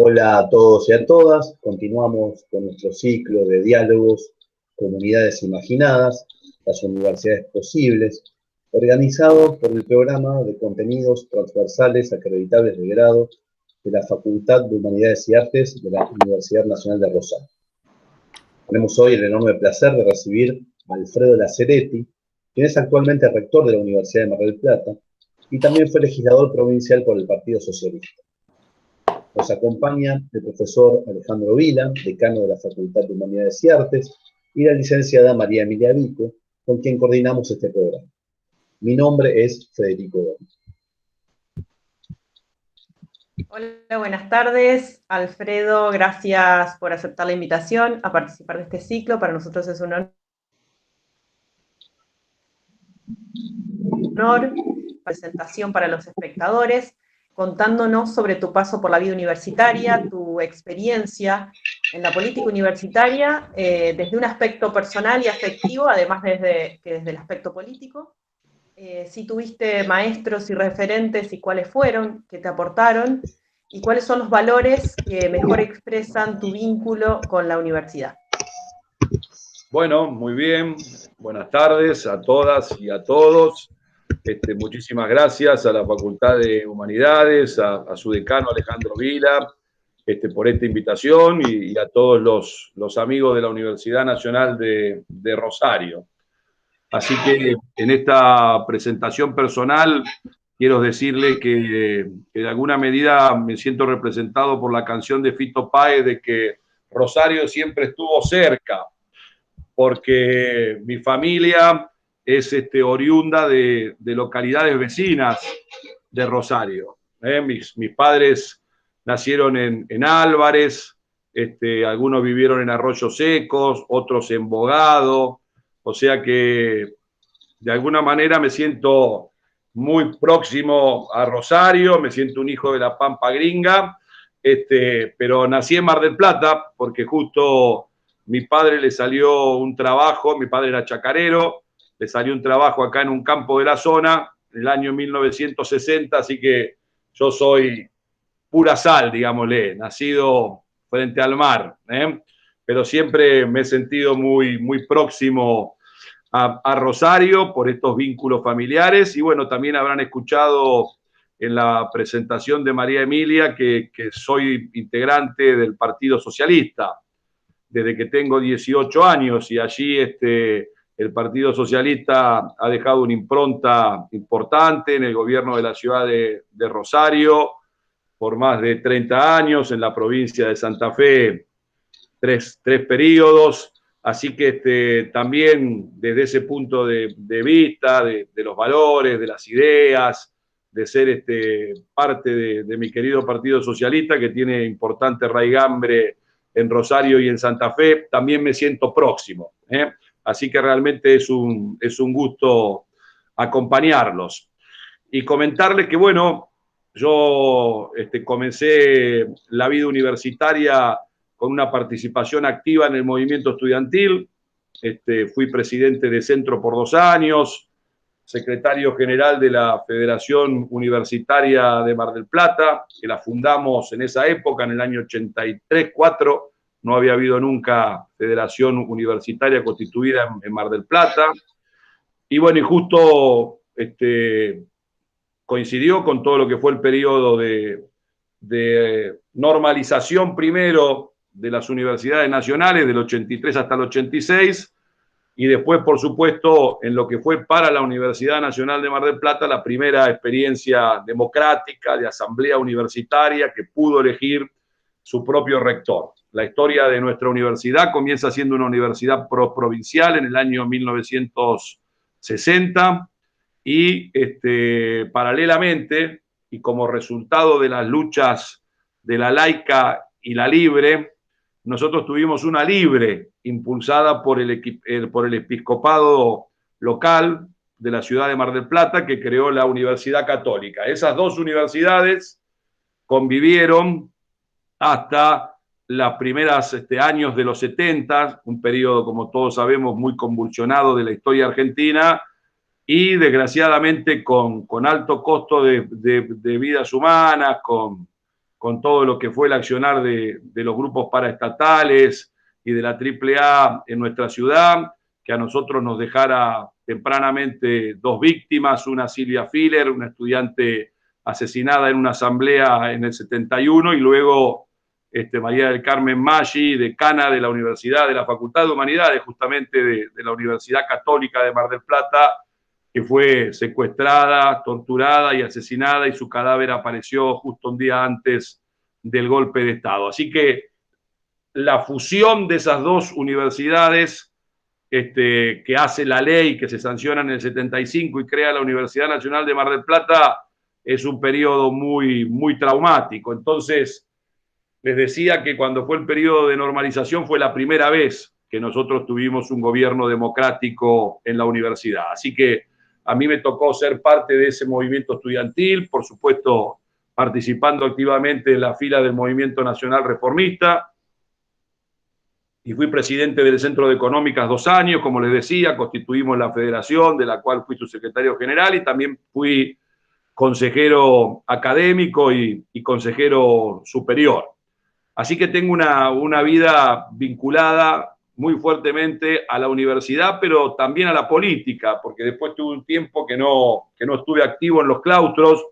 Hola a todos y a todas. Continuamos con nuestro ciclo de diálogos, comunidades imaginadas, las universidades posibles, organizado por el programa de contenidos transversales acreditables de grado de la Facultad de Humanidades y Artes de la Universidad Nacional de Rosario. Tenemos hoy el enorme placer de recibir a Alfredo Laceretti, quien es actualmente rector de la Universidad de Mar del Plata y también fue legislador provincial por el Partido Socialista. Nos acompaña el profesor Alejandro Vila, decano de la Facultad de Humanidades y Artes, y la licenciada María Emilia Vico, con quien coordinamos este programa. Mi nombre es Federico Gómez. Hola, buenas tardes. Alfredo, gracias por aceptar la invitación a participar de este ciclo. Para nosotros es un honor, presentación para los espectadores, contándonos sobre tu paso por la vida universitaria, tu experiencia en la política universitaria, desde un aspecto personal y afectivo, además desde el aspecto político. Si tuviste maestros y referentes y cuáles fueron, que te aportaron, y cuáles son los valores que mejor expresan tu vínculo con la universidad. Bueno, muy bien. Buenas tardes a todas y a todos. Muchísimas gracias a la Facultad de Humanidades, a su decano Alejandro Vila, por esta invitación y a todos los amigos de la Universidad Nacional de Rosario. Así que en esta presentación personal quiero decirle que de alguna medida me siento representado por la canción de Fito Páez de que Rosario siempre estuvo cerca, porque mi familia es oriunda de localidades vecinas de Rosario. Mis padres nacieron en Álvarez, algunos vivieron en Arroyos Secos, otros en Bogado, o sea que de alguna manera me siento muy próximo a Rosario, me siento un hijo de la Pampa Gringa, pero nací en Mar del Plata porque justo mi padre le salió un trabajo, mi padre era chacarero, le salió un trabajo acá en un campo de la zona en el año 1960, así que yo soy pura sal, digámosle, nacido frente al mar, pero siempre me he sentido muy, muy próximo a Rosario por estos vínculos familiares y bueno, también habrán escuchado en la presentación de María Emilia que soy integrante del Partido Socialista desde que tengo 18 años y allí el Partido Socialista ha dejado una impronta importante en el gobierno de la ciudad de Rosario por más de 30 años, en la provincia de Santa Fe tres periodos, así que también desde ese punto de vista, de los valores, de las ideas, de ser parte de mi querido Partido Socialista, que tiene importante raigambre en Rosario y en Santa Fe, también me siento próximo. Así que realmente es un gusto acompañarlos. Y comentarles que, bueno, yo comencé la vida universitaria con una participación activa en el movimiento estudiantil. Fui presidente de Centro por 2 años, secretario general de la Federación Universitaria de Mar del Plata, que la fundamos en esa época, en el año 83-4. No había habido nunca federación universitaria constituida en Mar del Plata. Y bueno, y justo coincidió con todo lo que fue el periodo de normalización primero de las universidades nacionales del 83 hasta el 86 y después, por supuesto, en lo que fue para la Universidad Nacional de Mar del Plata la primera experiencia democrática de asamblea universitaria que pudo elegir su propio rector. La historia de nuestra universidad comienza siendo una universidad provincial en el año 1960 y paralelamente y como resultado de las luchas de la laica y la libre, nosotros tuvimos una libre impulsada por el episcopado local de la ciudad de Mar del Plata que creó la Universidad Católica. Esas dos universidades convivieron hasta los primeros años de los 70, un periodo, como todos sabemos, muy convulsionado de la historia argentina y desgraciadamente con alto costo de vidas humanas, con con todo lo que fue el accionar de los grupos paraestatales y de la AAA en nuestra ciudad, que a nosotros nos dejara tempranamente 2 víctimas, una Silvia Filler, una estudiante asesinada en una asamblea en el 71, y luego María del Carmen Maggi, decana de la Universidad, de la Facultad de Humanidades, justamente de la Universidad Católica de Mar del Plata, que fue secuestrada, torturada y asesinada, y su cadáver apareció justo un día antes del golpe de Estado. Así que la fusión de esas 2 universidades que hace la ley, que se sanciona en el 75 y crea la Universidad Nacional de Mar del Plata, es un periodo muy, muy traumático. Entonces, les decía que cuando fue el periodo de normalización fue la primera vez que nosotros tuvimos un gobierno democrático en la universidad. Así que a mí me tocó ser parte de ese movimiento estudiantil, por supuesto participando activamente en la fila del Movimiento Nacional Reformista, y fui presidente del Centro de Económicas 2 años, como les decía, constituimos la federación, de la cual fui su secretario general, y también fui consejero académico y consejero superior. Así que tengo una vida vinculada muy fuertemente a la universidad, pero también a la política, porque después tuve un tiempo que no estuve activo en los claustros.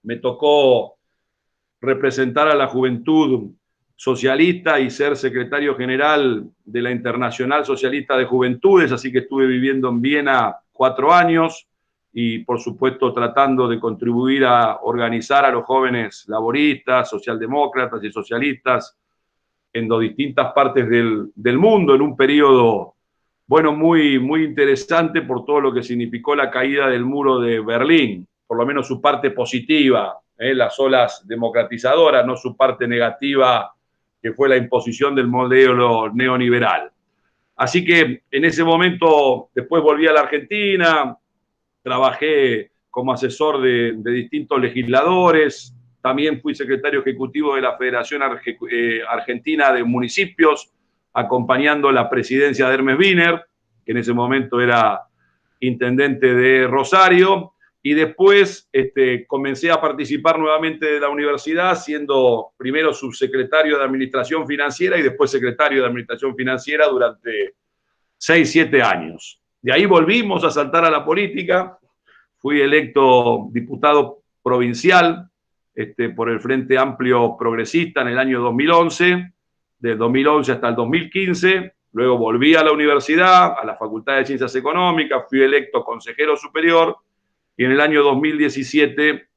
Me tocó representar a la juventud socialista y ser secretario general de la Internacional Socialista de Juventudes, así que estuve viviendo en Viena 4 años y, por supuesto, tratando de contribuir a organizar a los jóvenes laboristas, socialdemócratas y socialistas en distintas partes del mundo, en un periodo, bueno, muy, muy interesante por todo lo que significó la caída del muro de Berlín, por lo menos su parte positiva, las olas democratizadoras, no su parte negativa, que fue la imposición del modelo neoliberal. Así que en ese momento, después volví a la Argentina, trabajé como asesor de distintos legisladores, también fui secretario ejecutivo de la Federación Argentina de Municipios, acompañando la presidencia de Hermes Wiener, que en ese momento era intendente de Rosario, y después comencé a participar nuevamente de la universidad, siendo primero subsecretario de Administración Financiera y después secretario de Administración Financiera durante 6, 7 años. De ahí volvimos a saltar a la política. Fui electo diputado provincial por el Frente Amplio Progresista en el año 2011, del 2011 hasta el 2015. Luego volví a la universidad, a la Facultad de Ciencias Económicas, fui electo consejero superior, y en el año 2017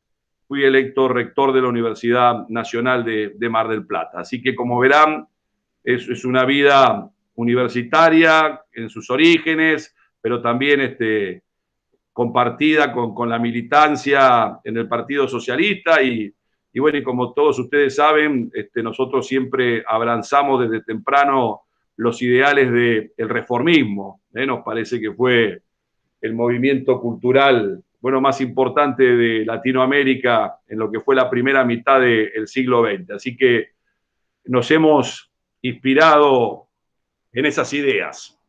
fui electo rector de la Universidad Nacional de Mar del Plata. Así que, como verán, es una vida universitaria en sus orígenes, pero también compartida con la militancia en el Partido Socialista, y bueno, y como todos ustedes saben, nosotros siempre abrazamos desde temprano los ideales del reformismo. Nos parece que fue el movimiento cultural, bueno, más importante de Latinoamérica en lo que fue la primera mitad del siglo XX. Así que nos hemos inspirado en esas ideas.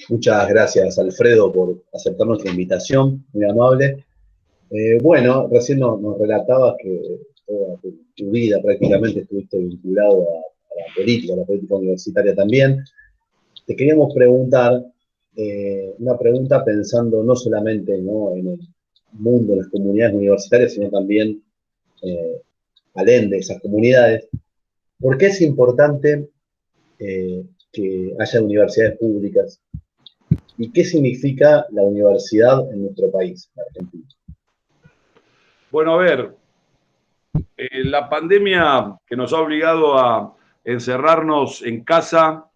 Muchas gracias, Alfredo, por aceptar nuestra invitación, muy amable. Bueno, recién nos relatabas que toda tu vida prácticamente estuviste vinculado a la política universitaria también. Te queríamos preguntar, una pregunta pensando no solamente, ¿no?, en el mundo, en las comunidades universitarias, sino también alén de esas comunidades. ¿Por qué es importante que haya universidades públicas? ¿Y qué significa la universidad en nuestro país, en Argentina? Bueno, a ver, la pandemia que nos ha obligado a encerrarnos en casa,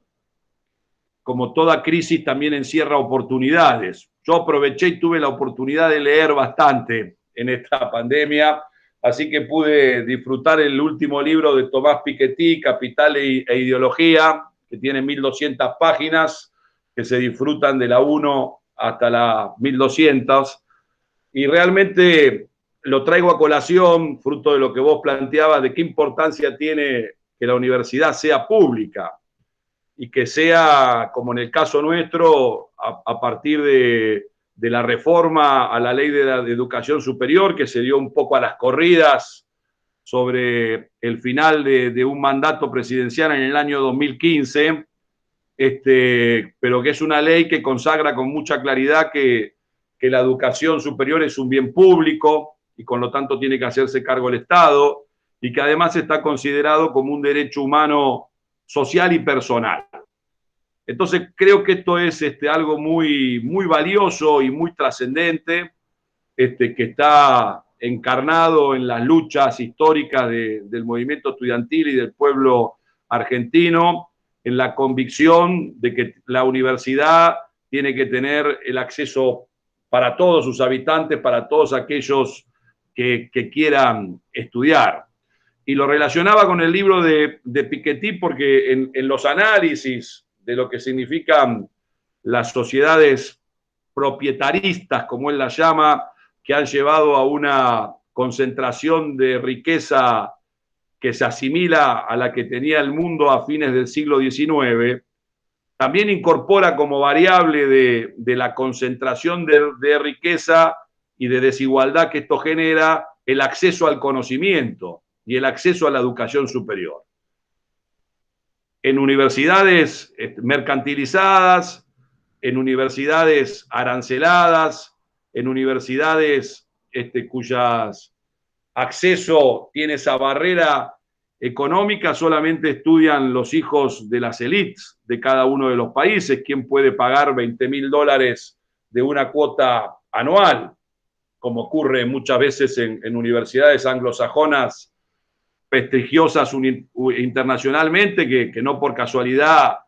como toda crisis, también encierra oportunidades. Yo aproveché y tuve la oportunidad de leer bastante en esta pandemia, así que pude disfrutar el último libro de Tomás Piketty, Capital e Ideología, que tiene 1200 páginas, que se disfrutan de la 1 hasta la 1200, y realmente lo traigo a colación, fruto de lo que vos planteabas, de qué importancia tiene que la universidad sea pública, y que sea, como en el caso nuestro, a partir de la reforma a la ley de la educación superior, que se dio un poco a las corridas sobre el final de un mandato presidencial en el año 2015, pero que es una ley que consagra con mucha claridad que la educación superior es un bien público y con lo tanto tiene que hacerse cargo el Estado, y que además está considerado como un derecho humano social y personal. Entonces creo que esto es algo muy, muy valioso y muy trascendente, que está encarnado en las luchas históricas del movimiento estudiantil y del pueblo argentino, en la convicción de que la universidad tiene que tener el acceso para todos sus habitantes, para todos aquellos que quieran estudiar. Y lo relacionaba con el libro de Piketty porque en los análisis de lo que significan las sociedades propietaristas, como él las llama, que han llevado a una concentración de riqueza que se asimila a la que tenía el mundo a fines del siglo XIX, también incorpora como variable de la concentración de riqueza y de desigualdad que esto genera el acceso al conocimiento y el acceso a la educación superior. En universidades mercantilizadas, en universidades aranceladas, en universidades cuyas acceso tiene esa barrera económica, solamente estudian los hijos de las élites de cada uno de los países. ¿Quién puede pagar $20.000 de una cuota anual? Como ocurre muchas veces en universidades anglosajonas prestigiosas internacionalmente, que no por casualidad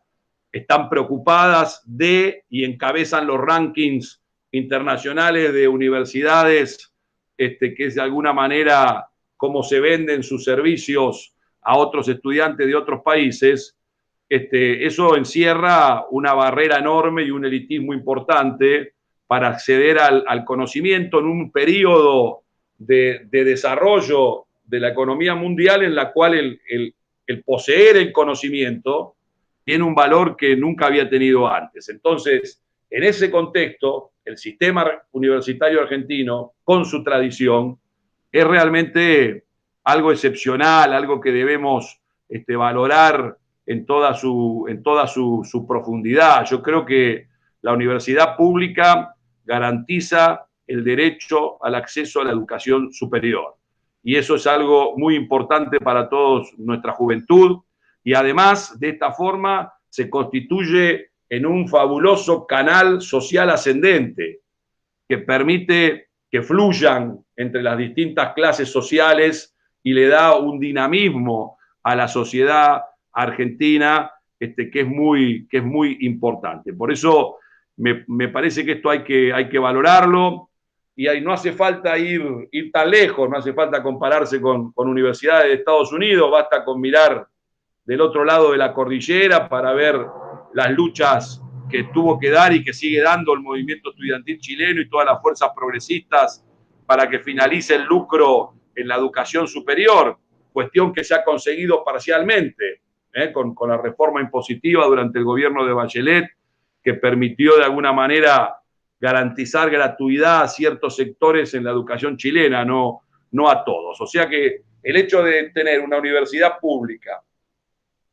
están preocupadas de y encabezan los rankings internacionales de universidades, que es de alguna manera cómo se venden sus servicios a otros estudiantes de otros países. Eso encierra una barrera enorme y un elitismo importante para acceder al conocimiento en un periodo de desarrollo de la economía mundial en la cual el poseer el conocimiento tiene un valor que nunca había tenido antes. Entonces, en ese contexto, el sistema universitario argentino, con su tradición, es realmente algo excepcional, algo que debemos valorar en toda su profundidad. Yo creo que la universidad pública garantiza el derecho al acceso a la educación superior. Y eso es algo muy importante para toda nuestra juventud. Y además, de esta forma, se constituye en un fabuloso canal social ascendente que permite que fluyan entre las distintas clases sociales y le da un dinamismo a la sociedad argentina que es muy importante. Por eso me parece que esto hay que valorarlo, y ahí no hace falta ir tan lejos, no hace falta compararse con universidades de Estados Unidos, basta con mirar del otro lado de la cordillera para ver las luchas que tuvo que dar y que sigue dando el movimiento estudiantil chileno y todas las fuerzas progresistas para que finalice el lucro en la educación superior, cuestión que se ha conseguido parcialmente con la reforma impositiva durante el gobierno de Bachelet, que permitió de alguna manera garantizar gratuidad a ciertos sectores en la educación chilena, no a todos. O sea que el hecho de tener una universidad pública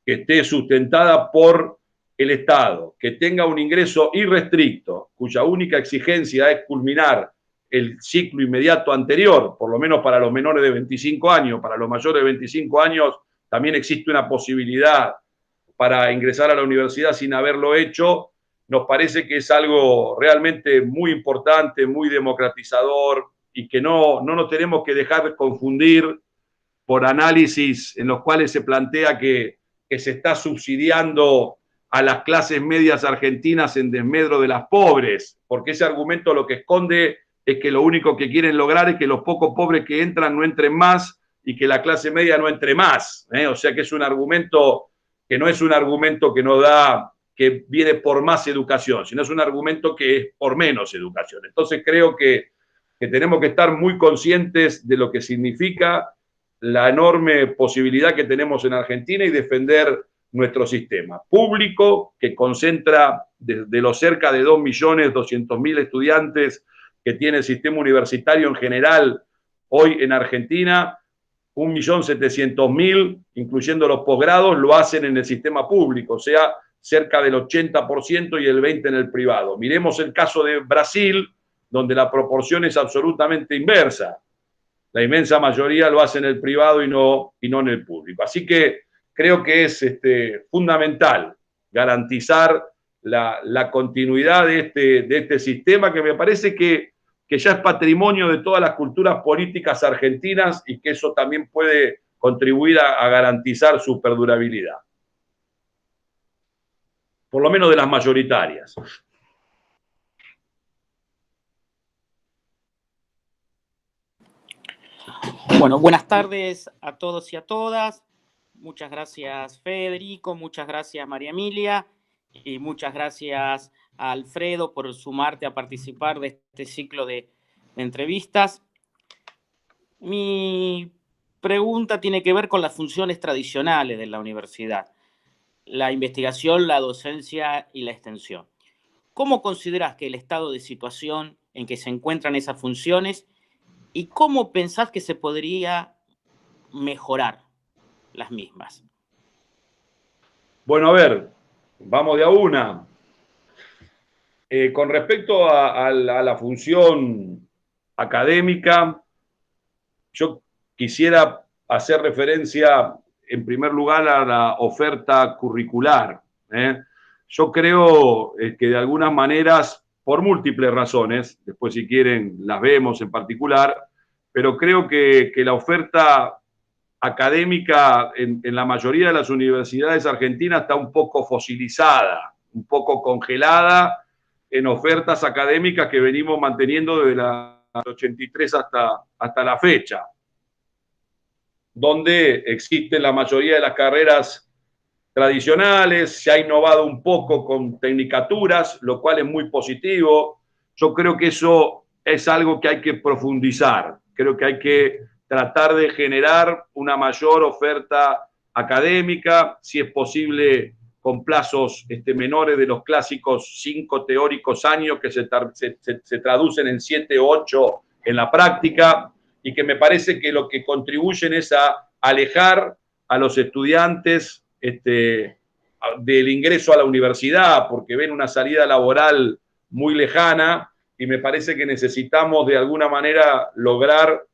que esté sustentada por el Estado, que tenga un ingreso irrestricto, cuya única exigencia es culminar el ciclo inmediato anterior, por lo menos para los menores de 25 años, para los mayores de 25 años también existe una posibilidad para ingresar a la universidad sin haberlo hecho. Nos parece que es algo realmente muy importante, muy democratizador, y que no nos tenemos que dejar confundir por análisis en los cuales se plantea que se está subsidiando a las clases medias argentinas en desmedro de las pobres, porque ese argumento lo que esconde es que lo único que quieren lograr es que los pocos pobres que entran no entren más y que la clase media no entre más. O sea que es un argumento que no es un argumento que nos da, que viene por más educación, sino es un argumento que es por menos educación. Entonces creo que tenemos que estar muy conscientes de lo que significa la enorme posibilidad que tenemos en Argentina y defender nuestro sistema público, que concentra de los cerca de 2.200.000 estudiantes que tiene el sistema universitario en general hoy en Argentina, 1.700.000, incluyendo los posgrados, lo hacen en el sistema público, o sea, cerca del 80% y el 20% en el privado. Miremos el caso de Brasil, donde la proporción es absolutamente inversa. La inmensa mayoría lo hace en el privado y no en el público. Así que creo que es fundamental garantizar la continuidad de este sistema, que me parece que ya es patrimonio de todas las culturas políticas argentinas y que eso también puede contribuir a garantizar su perdurabilidad. Por lo menos de las mayoritarias. Bueno, buenas tardes a todos y a todas. Muchas gracias, Federico, muchas gracias, María Emilia, y muchas gracias a Alfredo por sumarte a participar de este ciclo de entrevistas. Mi pregunta tiene que ver con las funciones tradicionales de la universidad: la investigación, la docencia y la extensión. ¿Cómo considerás que el estado de situación en que se encuentran esas funciones y cómo pensás que se podría mejorar las mismas? Bueno, a ver, vamos de a una. Con respecto a la función académica, yo quisiera hacer referencia en primer lugar a la oferta curricular. Yo creo que de algunas maneras, por múltiples razones, después si quieren las vemos en particular, pero creo que la oferta académica en la mayoría de las universidades argentinas está un poco fosilizada, un poco congelada en ofertas académicas que venimos manteniendo desde la 83 hasta la fecha, donde existen la mayoría de las carreras tradicionales, se ha innovado un poco con tecnicaturas, lo cual es muy positivo. Yo creo que eso es algo que hay que profundizar, creo que hay que tratar de generar una mayor oferta académica, si es posible con plazos menores de los clásicos 5 teóricos años que se traducen en 7 o 8 en la práctica, y que me parece que lo que contribuyen es a alejar a los estudiantes del ingreso a la universidad, porque ven una salida laboral muy lejana, y me parece que necesitamos de alguna manera lograr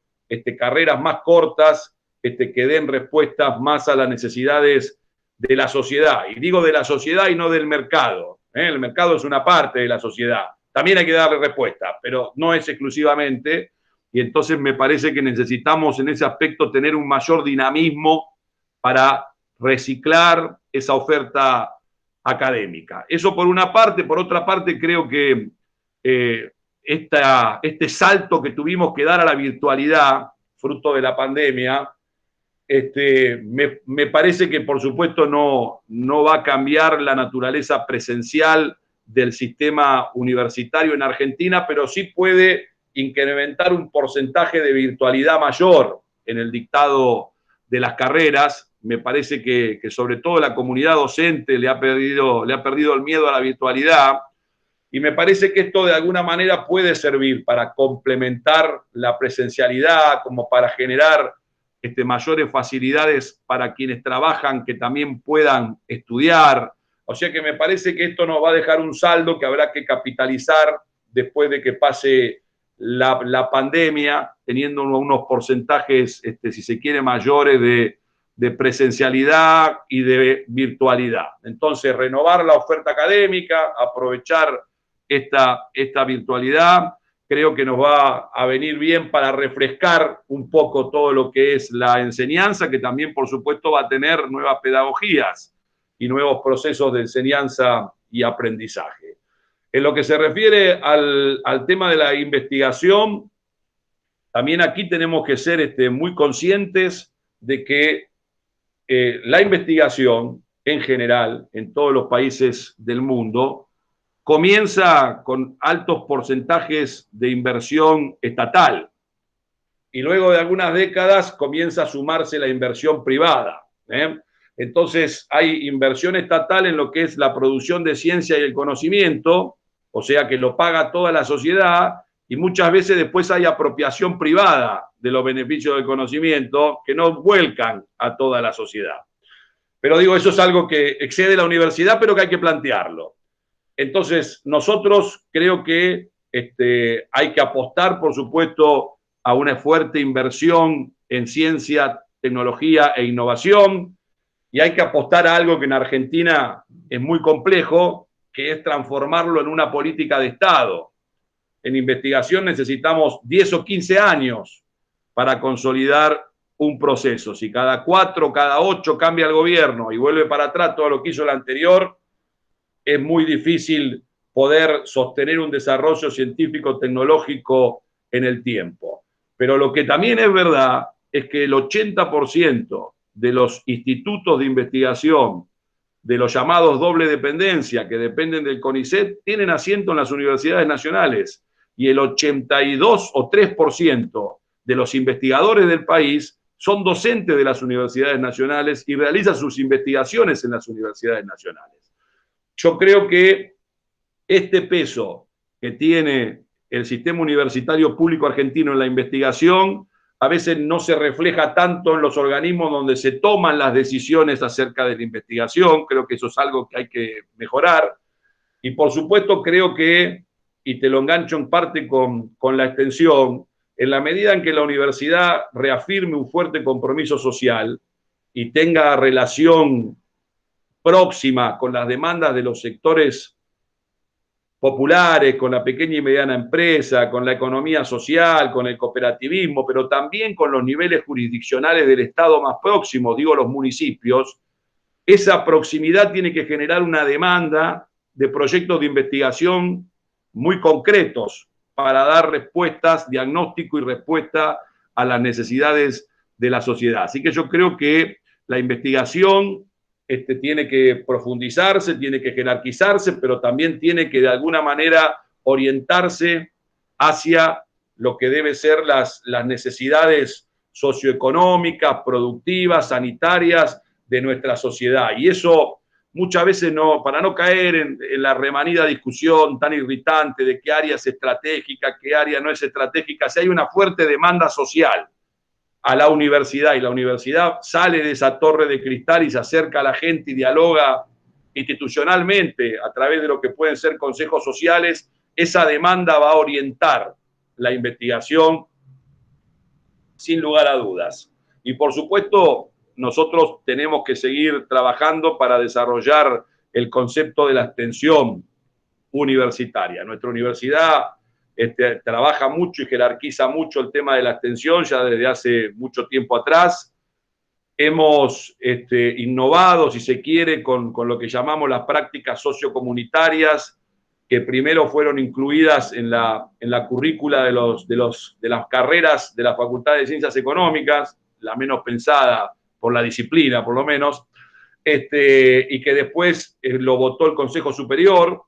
carreras más cortas, que den respuestas más a las necesidades de la sociedad. Y digo de la sociedad y no del mercado. El mercado es una parte de la sociedad. También hay que darle respuesta, pero no es exclusivamente. Y entonces me parece que necesitamos en ese aspecto tener un mayor dinamismo para reciclar esa oferta académica. Eso por una parte. Por otra parte, creo que este salto que tuvimos que dar a la virtualidad, fruto de la pandemia, me parece que por supuesto no va a cambiar la naturaleza presencial del sistema universitario en Argentina, pero sí puede incrementar un porcentaje de virtualidad mayor en el dictado de las carreras. Me parece que sobre todo la comunidad docente le ha perdido el miedo a la virtualidad, y me parece que esto de alguna manera puede servir para complementar la presencialidad, como para generar mayores facilidades para quienes trabajan que también puedan estudiar. O sea que me parece que esto nos va a dejar un saldo que habrá que capitalizar después de que pase la pandemia, teniendo unos porcentajes, si se quiere, mayores de presencialidad y de virtualidad. Entonces, renovar la oferta académica, aprovechar esta virtualidad, creo que nos va a venir bien para refrescar un poco todo lo que es la enseñanza, que también, por supuesto, va a tener nuevas pedagogías y nuevos procesos de enseñanza y aprendizaje. En lo que se refiere al tema de la investigación, también aquí tenemos que ser muy conscientes de que la investigación, en general, en todos los países del mundo, comienza con altos porcentajes de inversión estatal y luego de algunas décadas comienza a sumarse la inversión privada. Entonces hay inversión estatal en lo que es la producción de ciencia y el conocimiento, o sea que lo paga toda la sociedad, y muchas veces después hay apropiación privada de los beneficios del conocimiento que no vuelcan a toda la sociedad. Pero digo, eso es algo que excede la universidad, pero que hay que plantearlo. Entonces, nosotros creo que hay que apostar, por supuesto, a una fuerte inversión en ciencia, tecnología e innovación, y hay que apostar a algo que en Argentina es muy complejo, que es transformarlo en una política de Estado. En investigación necesitamos 10 o 15 años para consolidar un proceso. Si cada 4, cada 8 cambia el gobierno y vuelve para atrás todo lo que hizo el anterior, es muy difícil poder sostener un desarrollo científico tecnológico en el tiempo. Pero lo que también es verdad es que el 80% de los institutos de investigación, de los llamados doble dependencia, que dependen del CONICET, tienen asiento en las universidades nacionales, y el 82 o 3% de los investigadores del país son docentes de las universidades nacionales y realizan sus investigaciones en las universidades nacionales. Yo creo que este peso que tiene el sistema universitario público argentino en la investigación a veces no se refleja tanto en los organismos donde se toman las decisiones acerca de la investigación. Creo que eso es algo que hay que mejorar. Y por supuesto creo que, y te lo engancho en parte con la extensión, en la medida en que la universidad reafirme un fuerte compromiso social y tenga relación próxima con las demandas de los sectores populares, con la pequeña y mediana empresa, con la economía social, con el cooperativismo, pero también con los niveles jurisdiccionales del Estado más próximo, digo los municipios, esa proximidad tiene que generar una demanda de proyectos de investigación muy concretos para dar respuestas, diagnóstico y respuesta a las necesidades de la sociedad. Así que yo creo que la investigación tiene que profundizarse, tiene que jerarquizarse, pero también tiene que de alguna manera orientarse hacia lo que deben ser las necesidades socioeconómicas, productivas, sanitarias de nuestra sociedad. Y eso muchas veces no, para no caer en la remanida discusión tan irritante de qué área es estratégica, qué área no es estratégica, si hay una fuerte demanda social a la universidad y la universidad sale de esa torre de cristal y se acerca a la gente y dialoga institucionalmente a través de lo que pueden ser consejos sociales, esa demanda va a orientar la investigación sin lugar a dudas. Y por supuesto, nosotros tenemos que seguir trabajando para desarrollar el concepto de la extensión universitaria. Nuestra universidad trabaja mucho y jerarquiza mucho el tema de la extensión ya desde hace mucho tiempo atrás. Hemos innovado, si se quiere, con lo que llamamos las prácticas sociocomunitarias, que primero fueron incluidas en la currícula de las carreras de la Facultad de Ciencias Económicas, la menos pensada por la disciplina, por lo menos, y que después lo votó el Consejo Superior,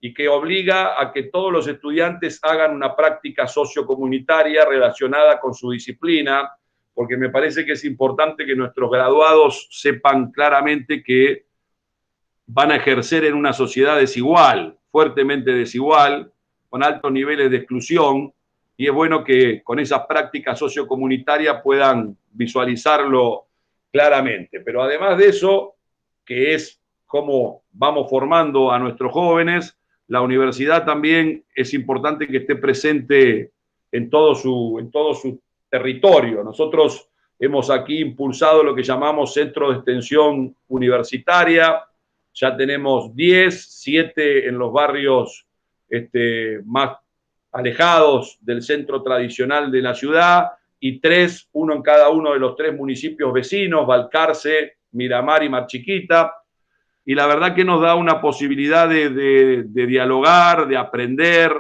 y que obliga a que todos los estudiantes hagan una práctica sociocomunitaria relacionada con su disciplina, porque me parece que es importante que nuestros graduados sepan claramente que van a ejercer en una sociedad desigual, fuertemente desigual, con altos niveles de exclusión, y es bueno que con esas prácticas sociocomunitarias puedan visualizarlo claramente. Pero además de eso, que es cómo vamos formando a nuestros jóvenes, la universidad también es importante que esté presente en todo su territorio. Nosotros hemos aquí impulsado lo que llamamos Centro de Extensión Universitaria. Ya tenemos 10, 7 en los barrios más alejados del centro tradicional de la ciudad y 3, uno en cada uno de los 3 municipios vecinos, Balcarce, Miramar y Mar Chiquita. Y la verdad que nos da una posibilidad de dialogar, de aprender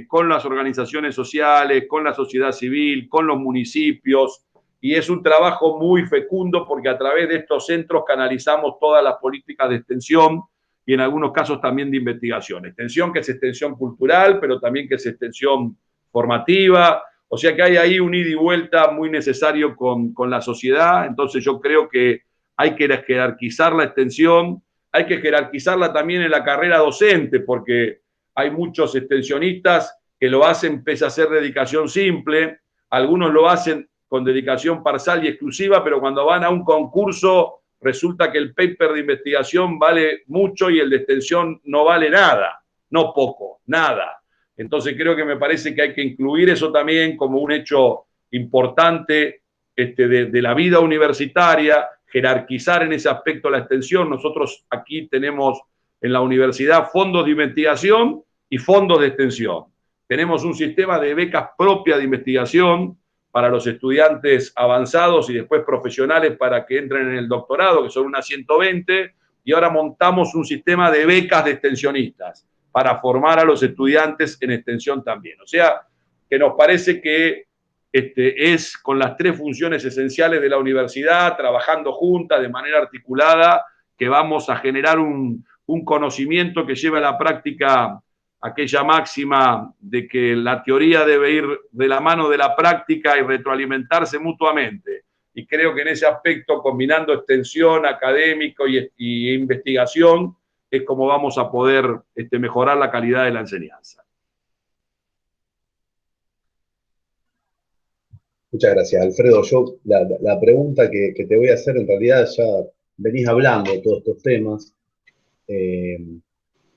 con las organizaciones sociales, con la sociedad civil, con los municipios, y es un trabajo muy fecundo porque a través de estos centros canalizamos todas las políticas de extensión y en algunos casos también de investigación. Extensión que es extensión cultural, pero también que es extensión formativa, o sea que hay ahí un ida y vuelta muy necesario con la sociedad. Entonces yo creo que hay que jerarquizar la extensión, hay que jerarquizarla también en la carrera docente, porque hay muchos extensionistas que lo hacen pese a ser dedicación simple, algunos lo hacen con dedicación parcial y exclusiva, pero cuando van a un concurso resulta que el paper de investigación vale mucho y el de extensión no vale nada, no poco, nada. Entonces creo que me parece que hay que incluir eso también como un hecho importante de la vida universitaria, jerarquizar en ese aspecto la extensión. Nosotros aquí tenemos en la universidad fondos de investigación y fondos de extensión. Tenemos un sistema de becas propias de investigación para los estudiantes avanzados y después profesionales para que entren en el doctorado, que son unas 120, y ahora montamos un sistema de becas de extensionistas para formar a los estudiantes en extensión también. O sea, que nos parece que es con las tres funciones esenciales de la universidad, trabajando juntas de manera articulada, que vamos a generar un conocimiento que lleve a la práctica aquella máxima de que la teoría debe ir de la mano de la práctica y retroalimentarse mutuamente. Y creo que en ese aspecto, combinando extensión, académico y investigación, es como vamos a poder mejorar la calidad de la enseñanza. Muchas gracias, Alfredo. Yo la pregunta que te voy a hacer, en realidad ya venís hablando de todos estos temas.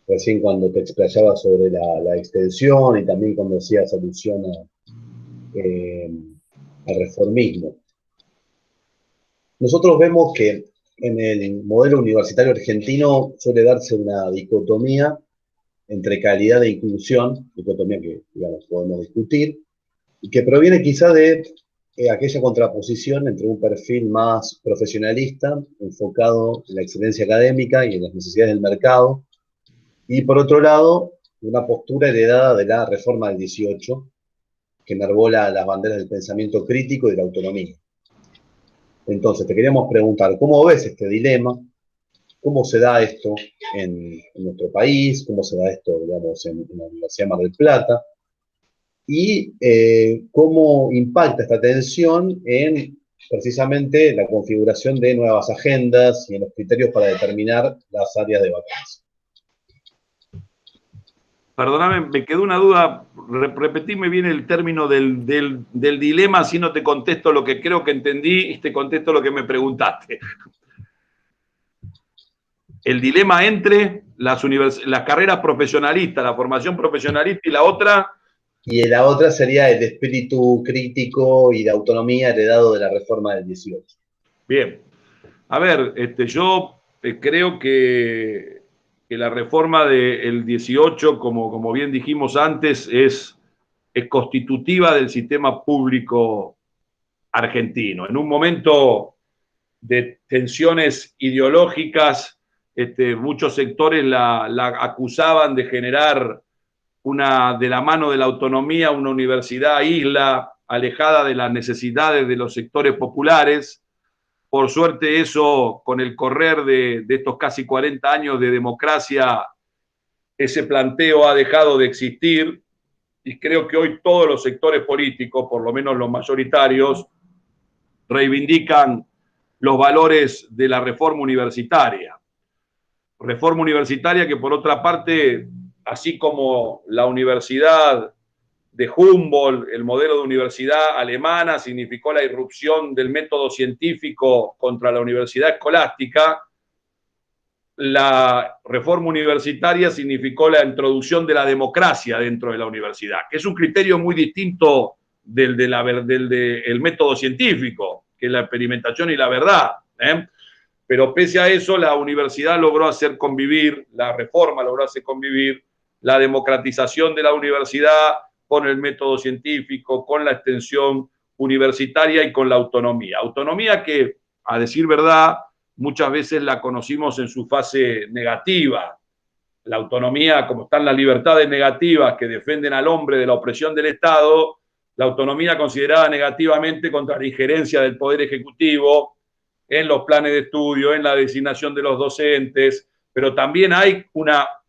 Recién cuando te explayabas sobre la extensión y también cuando hacías alusión al reformismo. Nosotros vemos que en el modelo universitario argentino suele darse una dicotomía entre calidad e inclusión, dicotomía que, digamos, podemos discutir, y que proviene quizá de aquella contraposición entre un perfil más profesionalista, enfocado en la excelencia académica y en las necesidades del mercado, y por otro lado, una postura heredada de la reforma del 18, que enarbola las banderas del pensamiento crítico y de la autonomía. Entonces, te queríamos preguntar, ¿cómo ves este dilema? ¿Cómo se da esto en nuestro país? ¿Cómo se da esto, digamos, en la Universidad de Mar del Plata? Y cómo impacta esta tensión en precisamente la configuración de nuevas agendas y en los criterios para determinar las áreas de vacancia. Perdóname, me quedó una duda. Repetime bien el término del dilema, así no te contesto lo que creo que entendí y te contesto lo que me preguntaste. El dilema entre las carreras profesionalistas, la formación profesionalista y la otra. Y la otra sería el espíritu crítico y de autonomía heredado de la reforma del 18. Bien. A ver, yo creo que la reforma del 18, como bien dijimos antes, es constitutiva del sistema público argentino. En un momento de tensiones ideológicas, muchos sectores la acusaban de generar de la mano de la autonomía, una universidad isla, alejada de las necesidades de los sectores populares. Por suerte eso, con el correr de estos casi 40 años de democracia, ese planteo ha dejado de existir y creo que hoy todos los sectores políticos, por lo menos los mayoritarios, reivindican los valores de la reforma universitaria. Reforma universitaria que, por otra parte, así como la universidad de Humboldt, el modelo de universidad alemana, significó la irrupción del método científico contra la universidad escolástica, la reforma universitaria significó la introducción de la democracia dentro de la universidad, que es un criterio muy distinto del método científico, que es la experimentación y la verdad. Pero pese a eso, la universidad logró hacer convivir, la reforma logró hacer convivir la democratización de la universidad con el método científico, con la extensión universitaria y con la autonomía. Autonomía que, a decir verdad, muchas veces la conocimos en su fase negativa. La autonomía, como están las libertades negativas que defienden al hombre de la opresión del Estado, la autonomía considerada negativamente contra la injerencia del Poder Ejecutivo en los planes de estudio, en la designación de los docentes, pero también hay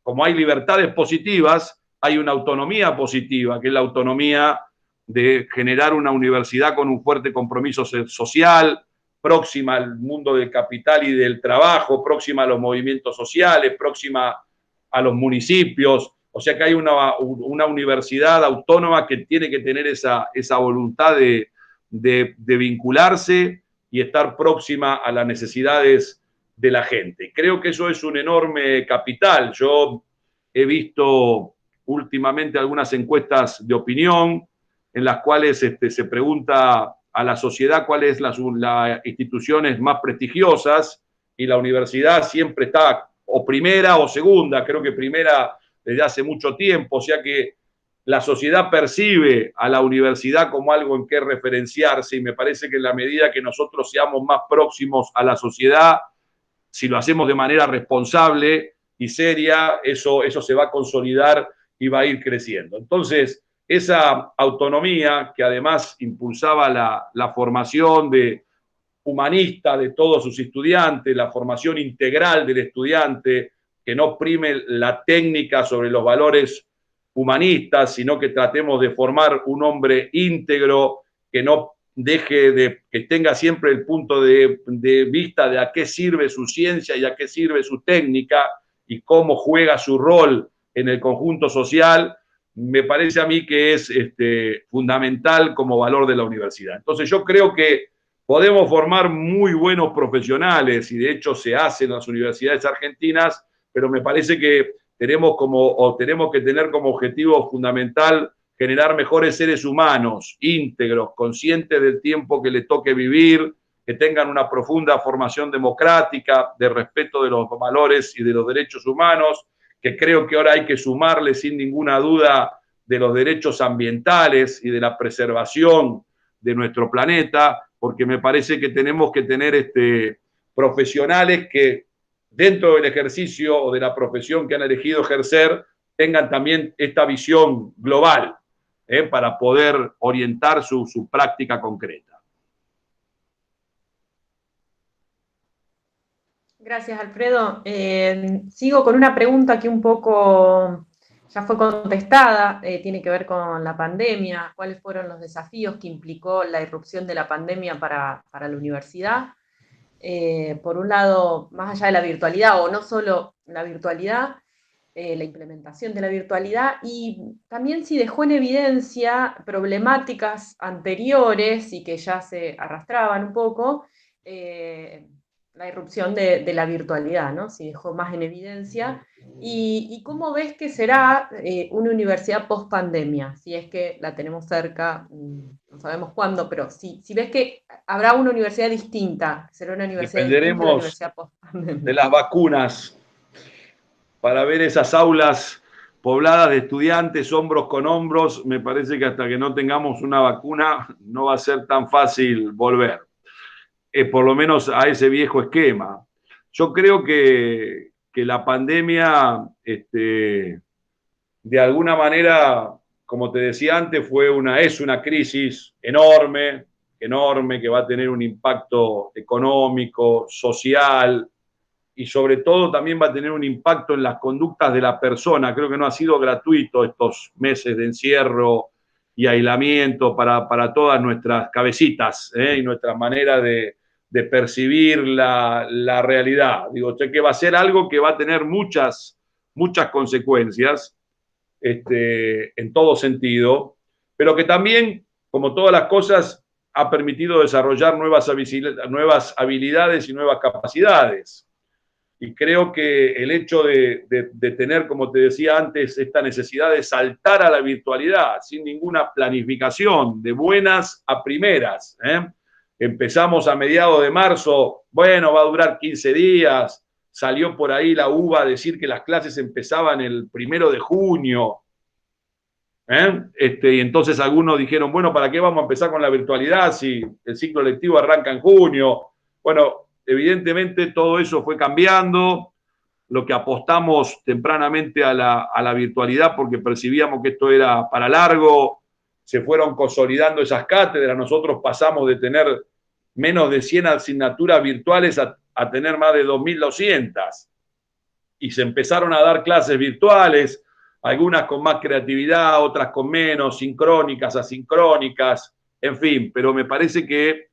como hay libertades positivas, hay una autonomía positiva, que es la autonomía de generar una universidad con un fuerte compromiso social, próxima al mundo del capital y del trabajo, próxima a los movimientos sociales, próxima a los municipios. O sea que hay una universidad autónoma que tiene que tener esa voluntad de vincularse y estar próxima a las necesidades de la gente. Creo que eso es un enorme capital. Yo he visto últimamente algunas encuestas de opinión en las cuales se pregunta a la sociedad cuáles son las instituciones más prestigiosas, y la universidad siempre está o primera o segunda, creo que primera desde hace mucho tiempo, o sea que la sociedad percibe a la universidad como algo en que referenciarse, y me parece que en la medida que nosotros seamos más próximos a la sociedad, si lo hacemos de manera responsable y seria, eso se va a consolidar y va a ir creciendo. Entonces, esa autonomía que además impulsaba la formación humanista de todos sus estudiantes, la formación integral del estudiante, que no prime la técnica sobre los valores humanistas, sino que tratemos de formar un hombre íntegro, que no que tenga siempre el punto de vista de a qué sirve su ciencia y a qué sirve su técnica y cómo juega su rol en el conjunto social, me parece a mí que es fundamental como valor de la universidad. Entonces yo creo que podemos formar muy buenos profesionales, y de hecho se hace en las universidades argentinas, pero me parece que tenemos que tener como objetivo fundamental generar mejores seres humanos, íntegros, conscientes del tiempo que les toque vivir, que tengan una profunda formación democrática, de respeto de los valores y de los derechos humanos, que creo que ahora hay que sumarle sin ninguna duda de los derechos ambientales y de la preservación de nuestro planeta, porque me parece que tenemos que tener profesionales que dentro del ejercicio o de la profesión que han elegido ejercer tengan también esta visión global, para poder orientar su práctica concreta. Gracias, Alfredo. Sigo con una pregunta que un poco ya fue contestada, tiene que ver con la pandemia. ¿Cuáles fueron los desafíos que implicó la irrupción de la pandemia para la universidad? Por un lado, más allá de la virtualidad, o no solo la virtualidad, la implementación de la virtualidad, y también si dejó en evidencia problemáticas anteriores y que ya se arrastraban un poco, la irrupción de la virtualidad, ¿no? Si dejó más en evidencia. ¿Y cómo ves que será una universidad post-pandemia? Si es que la tenemos cerca, no sabemos cuándo, pero si ves que habrá una universidad distinta, será una universidad distinta a la universidad post-pandemia. De las vacunas, para ver esas aulas pobladas de estudiantes, hombros con hombros. Me parece que hasta que no tengamos una vacuna no va a ser tan fácil volver, por lo menos a ese viejo esquema. Yo creo que la pandemia, de alguna manera, como te decía antes, es una crisis enorme, que va a tener un impacto económico, social, y sobre todo también va a tener un impacto en las conductas de la persona. Creo que no ha sido gratuito estos meses de encierro y aislamiento para todas nuestras cabecitas, y nuestra manera de percibir la realidad. Digo, que va a ser algo que va a tener muchas consecuencias, en todo sentido, pero que también, como todas las cosas, ha permitido desarrollar nuevas habilidades y nuevas capacidades. Y creo que el hecho de tener, como te decía antes, esta necesidad de saltar a la virtualidad sin ninguna planificación, de buenas a primeras. Empezamos a mediados de marzo, bueno, va a durar 15 días, salió por ahí la UBA a decir que las clases empezaban el 1 de junio. Y entonces algunos dijeron, bueno, ¿para qué vamos a empezar con la virtualidad si el ciclo lectivo arranca en junio? Bueno, evidentemente todo eso fue cambiando. Lo que apostamos tempranamente a la virtualidad porque percibíamos que esto era para largo, se fueron consolidando esas cátedras. Nosotros pasamos de tener menos de 100 asignaturas virtuales a tener más de 2.200. Y se empezaron a dar clases virtuales, algunas con más creatividad, otras con menos, sincrónicas, asincrónicas, en fin. Pero me parece que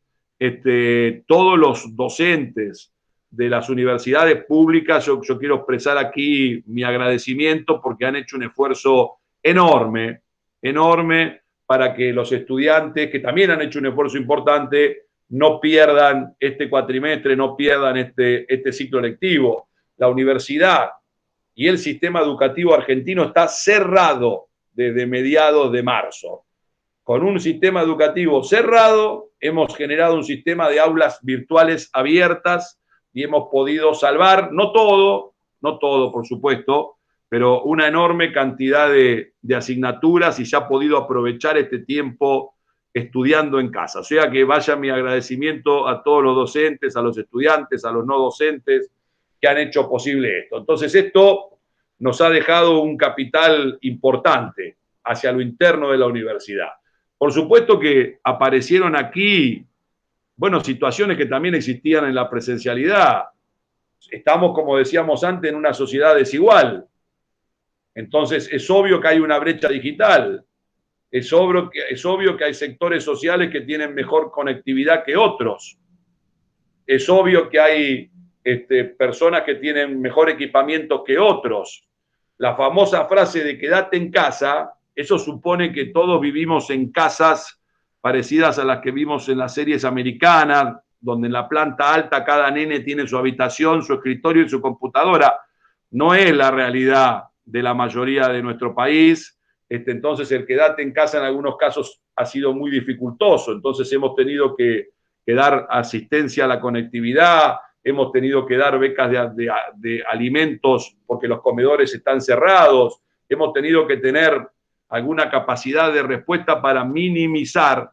todos los docentes de las universidades públicas, yo quiero expresar aquí mi agradecimiento porque han hecho un esfuerzo enorme, enorme para que los estudiantes, que también han hecho un esfuerzo importante, no pierdan este cuatrimestre, no pierdan este ciclo lectivo. La universidad y el sistema educativo argentino está cerrado desde mediados de marzo. Con un sistema educativo cerrado, hemos generado un sistema de aulas virtuales abiertas y hemos podido salvar, no todo, por supuesto, pero una enorme cantidad de asignaturas y se ha podido aprovechar este tiempo estudiando en casa. O sea que vaya mi agradecimiento a todos los docentes, a los estudiantes, a los no docentes que han hecho posible esto. Entonces esto nos ha dejado un capital importante hacia lo interno de la universidad. Por supuesto que aparecieron aquí, bueno, situaciones que también existían en la presencialidad. Estamos, como decíamos antes, en una sociedad desigual. Entonces, es obvio que hay una brecha digital. Es obvio que hay sectores sociales que tienen mejor conectividad que otros. Es obvio que hay personas que tienen mejor equipamiento que otros. La famosa frase de quédate en casa, eso supone que todos vivimos en casas parecidas a las que vimos en las series americanas, donde en la planta alta cada nene tiene su habitación, su escritorio y su computadora. No es la realidad de la mayoría de nuestro país. Entonces, el quedarte en casa en algunos casos ha sido muy dificultoso. Entonces, hemos tenido que dar asistencia a la conectividad, hemos tenido que dar becas de alimentos porque los comedores están cerrados, hemos tenido que tener alguna capacidad de respuesta para minimizar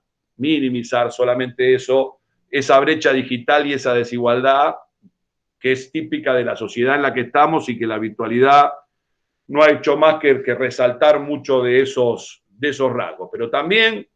solamente eso, esa brecha digital y esa desigualdad que es típica de la sociedad en la que estamos y que la virtualidad no ha hecho más que resaltar mucho de esos rasgos. Pero también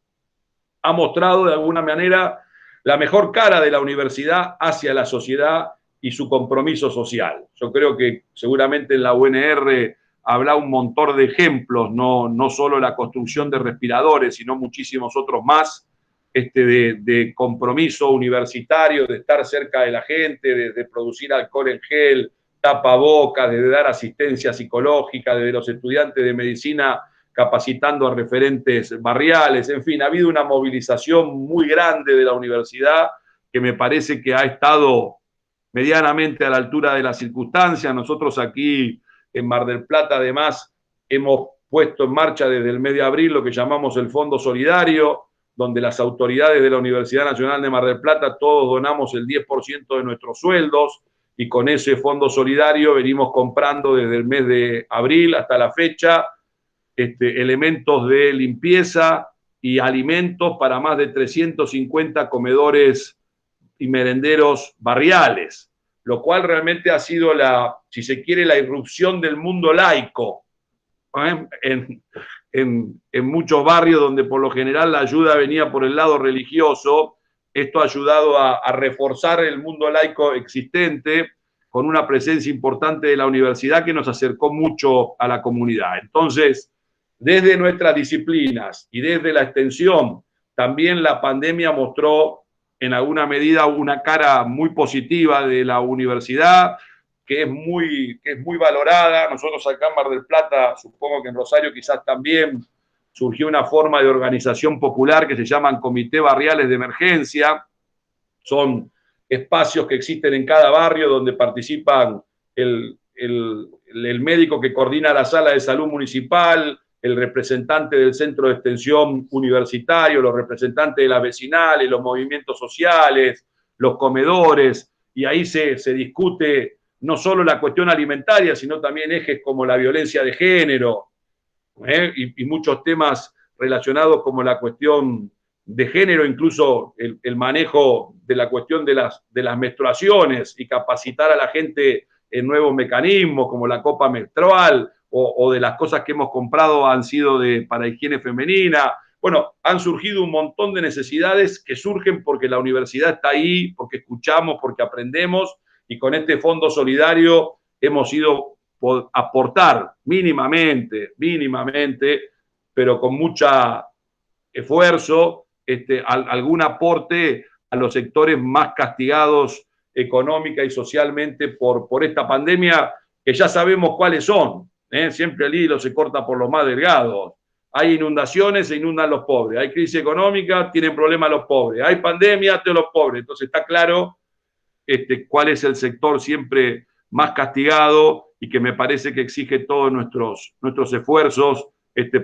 ha mostrado de alguna manera la mejor cara de la universidad hacia la sociedad y su compromiso social. Yo creo que seguramente en la UNR habrá un montón de ejemplos, no solo la construcción de respiradores, sino muchísimos otros más, de compromiso universitario, de estar cerca de la gente, de producir alcohol en gel, tapabocas, de dar asistencia psicológica, de los estudiantes de medicina capacitando a referentes barriales, en fin, ha habido una movilización muy grande de la universidad que me parece que ha estado medianamente a la altura de las circunstancias. Nosotros aquí en Mar del Plata, además, hemos puesto en marcha desde el mes de abril lo que llamamos el Fondo Solidario, donde las autoridades de la Universidad Nacional de Mar del Plata todos donamos el 10% de nuestros sueldos y con ese Fondo Solidario venimos comprando desde el mes de abril hasta la fecha elementos de limpieza y alimentos para más de 350 comedores y merenderos barriales, lo cual realmente ha sido si se quiere, la irrupción del mundo laico en muchos barrios donde por lo general la ayuda venía por el lado religioso. Esto ha ayudado a reforzar el mundo laico existente con una presencia importante de la universidad que nos acercó mucho a la comunidad. Entonces, desde nuestras disciplinas y desde la extensión, también la pandemia mostró en alguna medida una cara muy positiva de la universidad, que es muy valorada. Nosotros acá en Mar del Plata, supongo que en Rosario quizás también, surgió una forma de organización popular que se llaman Comité Barriales de Emergencia. Son espacios que existen en cada barrio donde participan el médico que coordina la sala de salud municipal, el representante del centro de extensión universitario, los representantes de las vecinales, los movimientos sociales, los comedores, y ahí se discute no solo la cuestión alimentaria, sino también ejes como la violencia de género, y muchos temas relacionados como la cuestión de género, incluso el manejo de la cuestión de las menstruaciones y capacitar a la gente en nuevos mecanismos como la copa menstrual o de las cosas que hemos comprado han sido para higiene femenina. Bueno, han surgido un montón de necesidades que surgen porque la universidad está ahí, porque escuchamos, porque aprendemos, y con este fondo solidario hemos ido a aportar mínimamente, pero con mucho esfuerzo, algún aporte a los sectores más castigados económica y socialmente por esta pandemia, que ya sabemos cuáles son. Siempre el hilo se corta por los más delgados. Hay inundaciones, se inundan los pobres. Hay crisis económica, tienen problemas los pobres. Hay pandemia, de los pobres. Entonces está claro cuál es el sector siempre más castigado y que me parece que exige todos nuestros esfuerzos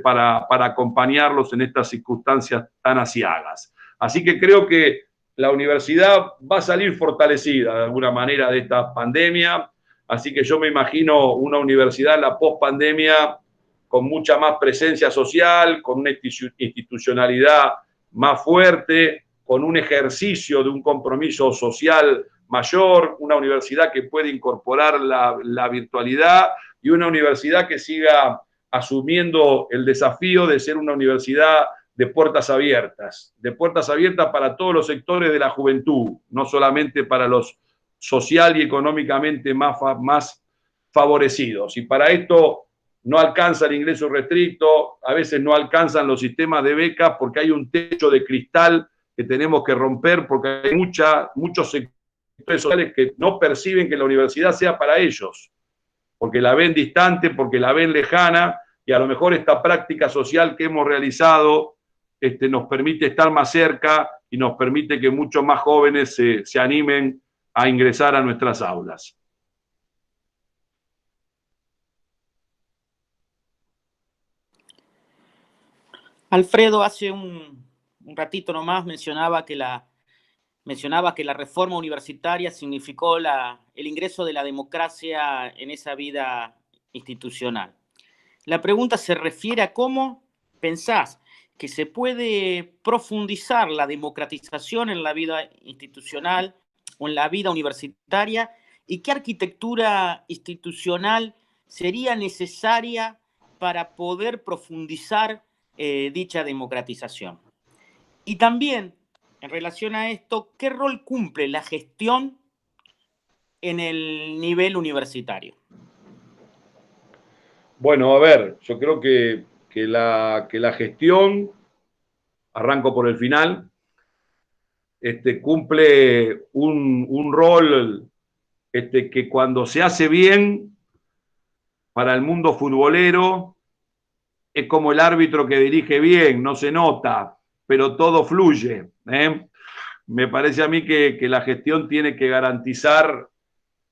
para acompañarlos en estas circunstancias tan aciagas. Así que creo que la universidad va a salir fortalecida de alguna manera de esta pandemia, así que yo me imagino una universidad en la post-pandemia con mucha más presencia social, con una institucionalidad más fuerte, con un ejercicio de un compromiso social mayor, una universidad que puede incorporar la virtualidad y una universidad que siga asumiendo el desafío de ser una universidad de puertas abiertas para todos los sectores de la juventud, no solamente para los social y económicamente más favorecidos. Y para esto no alcanza el ingreso restricto, a veces no alcanzan los sistemas de becas porque hay un techo de cristal que tenemos que romper, porque hay muchos sectores sociales que no perciben que la universidad sea para ellos, porque la ven distante, porque la ven lejana, y a lo mejor esta práctica social que hemos realizado nos permite estar más cerca y nos permite que muchos más jóvenes se animen a ingresar a nuestras aulas. Alfredo, hace un ratito nomás mencionaba que la reforma universitaria significó el ingreso de la democracia en esa vida institucional. La pregunta se refiere a cómo pensás que se puede profundizar la democratización en la vida institucional o en la vida universitaria y qué arquitectura institucional sería necesaria para poder profundizar dicha democratización. Y también, en relación a esto, ¿qué rol cumple la gestión en el nivel universitario? Bueno, a ver, yo creo que la gestión, arranco por el final, cumple un rol que cuando se hace bien para el mundo futbolero es como el árbitro que dirige bien, no se nota, pero todo fluye. Me parece a mí que la gestión tiene que garantizar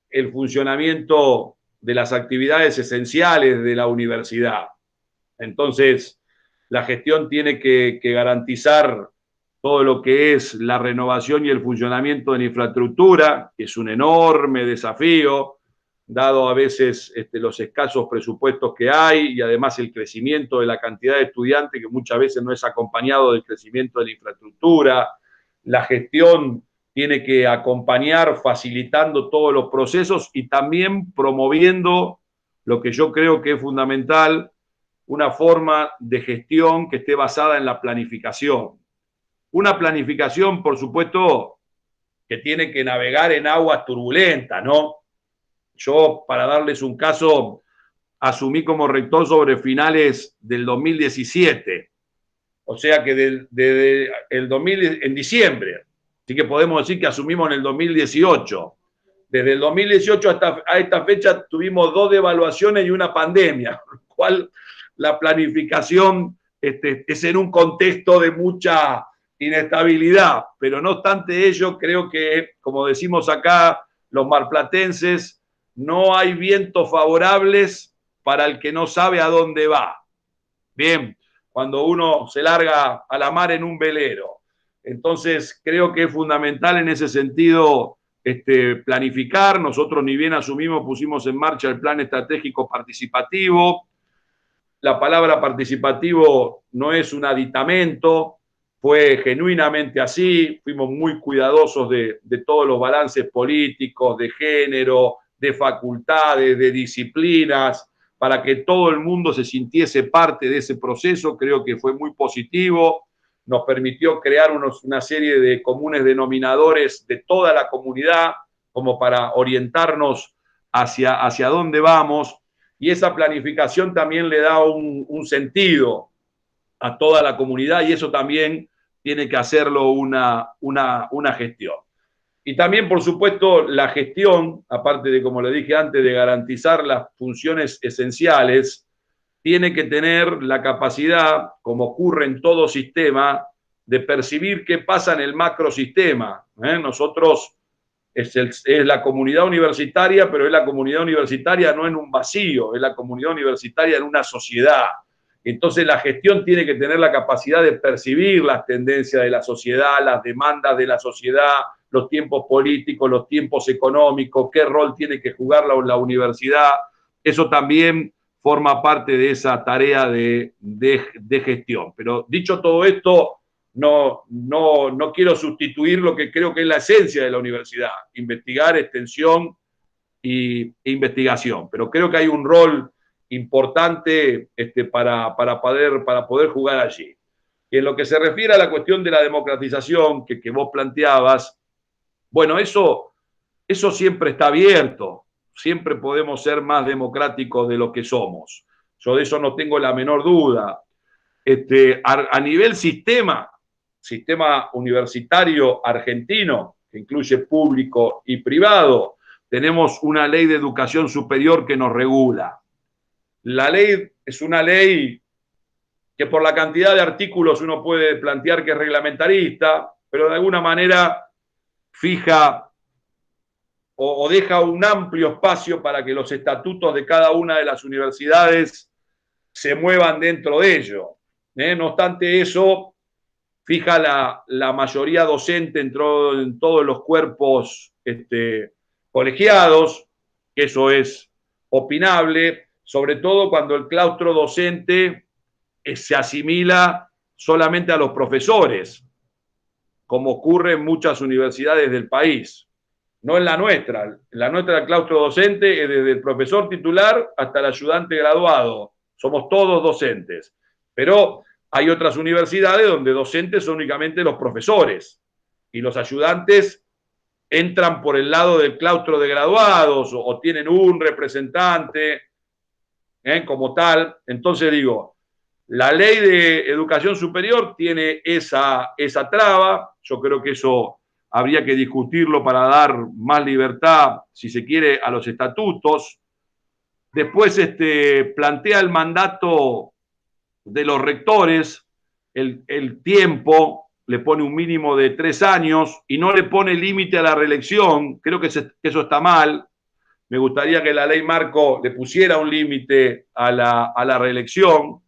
el funcionamiento de las actividades esenciales de la universidad. Entonces, la gestión tiene que garantizar todo lo que es la renovación y el funcionamiento de la infraestructura, que es un enorme desafío, dado a veces los escasos presupuestos que hay y además el crecimiento de la cantidad de estudiantes que muchas veces no es acompañado del crecimiento de la infraestructura. La gestión tiene que acompañar facilitando todos los procesos y también promoviendo lo que yo creo que es fundamental, una forma de gestión que esté basada en la planificación. Una planificación, por supuesto, que tiene que navegar en aguas turbulentas, ¿no? Yo, para darles un caso, asumí como rector sobre finales del 2017, o sea que desde el 2000, en diciembre, así que podemos decir que asumimos en el 2018. Desde el 2018 hasta a esta fecha tuvimos 2 devaluaciones y una pandemia, con lo cual la planificación es en un contexto de mucha inestabilidad, pero no obstante ello, creo que, como decimos acá, los marplatenses, no hay vientos favorables para el que no sabe a dónde va. Bien, cuando uno se larga a la mar en un velero. Entonces, creo que es fundamental en ese sentido planificar. Nosotros, ni bien asumimos, pusimos en marcha el plan estratégico participativo. La palabra participativo no es un aditamento, fue genuinamente así. Fuimos muy cuidadosos de todos los balances políticos, de género, de facultades, de disciplinas, para que todo el mundo se sintiese parte de ese proceso. Creo que fue muy positivo. Nos permitió crear una serie de comunes denominadores de toda la comunidad, como para orientarnos hacia dónde vamos. Y esa planificación también le da un sentido a toda la comunidad y eso también tiene que hacerlo una gestión. Y también, por supuesto, la gestión, aparte de, como le dije antes, de garantizar las funciones esenciales, tiene que tener la capacidad, como ocurre en todo sistema, de percibir qué pasa en el macrosistema. Nosotros es la comunidad universitaria, pero es la comunidad universitaria no en un vacío, es la comunidad universitaria en una sociedad. Entonces la gestión tiene que tener la capacidad de percibir las tendencias de la sociedad, las demandas de la sociedad, los tiempos políticos, los tiempos económicos, qué rol tiene que jugar la universidad. Eso también forma parte de esa tarea de gestión. Pero dicho todo esto, no quiero sustituir lo que creo que es la esencia de la universidad, investigar, extensión e investigación. Pero creo que hay un rol importante para poder jugar allí. Y en lo que se refiere a la cuestión de la democratización que vos planteabas, bueno, eso siempre está abierto. Siempre podemos ser más democráticos de lo que somos. Yo de eso no tengo la menor duda. A nivel sistema universitario argentino, que incluye público y privado, tenemos una ley de educación superior que nos regula. La ley es una ley que por la cantidad de artículos uno puede plantear que es reglamentarista, pero de alguna manera fija o deja un amplio espacio para que los estatutos de cada una de las universidades se muevan dentro de ello. No obstante eso, fija la mayoría docente en todos los cuerpos colegiados, que eso es opinable, sobre todo cuando el claustro docente se asimila solamente a los profesores, como ocurre en muchas universidades del país. No en la nuestra. En la nuestra el claustro docente es desde el profesor titular hasta el ayudante graduado. Somos todos docentes. Pero hay otras universidades donde docentes son únicamente los profesores y los ayudantes entran por el lado del claustro de graduados o tienen un representante como tal. Entonces digo, la ley de educación superior tiene esa traba. Yo creo que eso habría que discutirlo para dar más libertad, si se quiere, a los estatutos. Después plantea el mandato de los rectores, el tiempo, le pone un mínimo de 3 años y no le pone límite a la reelección. Creo que eso está mal. Me gustaría que la ley marco le pusiera un límite a la reelección,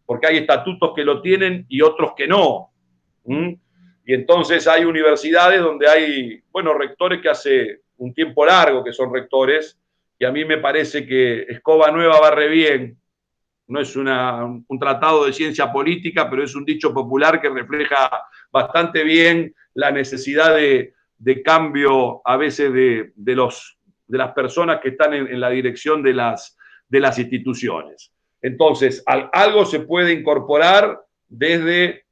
porque hay estatutos que lo tienen y otros que no. Y entonces hay universidades donde hay, rectores que hace un tiempo largo que son rectores, y a mí me parece que escoba nueva barre bien. No es un tratado de ciencia política, pero es un dicho popular que refleja bastante bien la necesidad de cambio a veces de las personas que están en la dirección de las instituciones. Entonces, algo se puede incorporar desde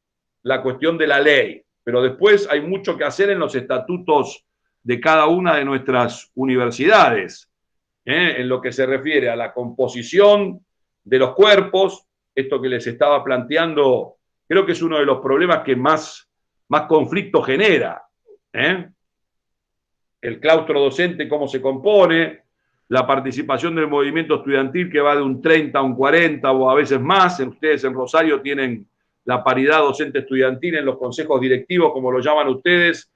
la cuestión de la ley, pero después hay mucho que hacer en los estatutos de cada una de nuestras universidades, en lo que se refiere a la composición de los cuerpos. Esto que les estaba planteando, creo que es uno de los problemas que más conflicto genera. El claustro docente, cómo se compone, la participación del movimiento estudiantil que va de un 30 a un 40 o a veces más. Ustedes en Rosario tienen la paridad docente estudiantil en los consejos directivos, como lo llaman ustedes,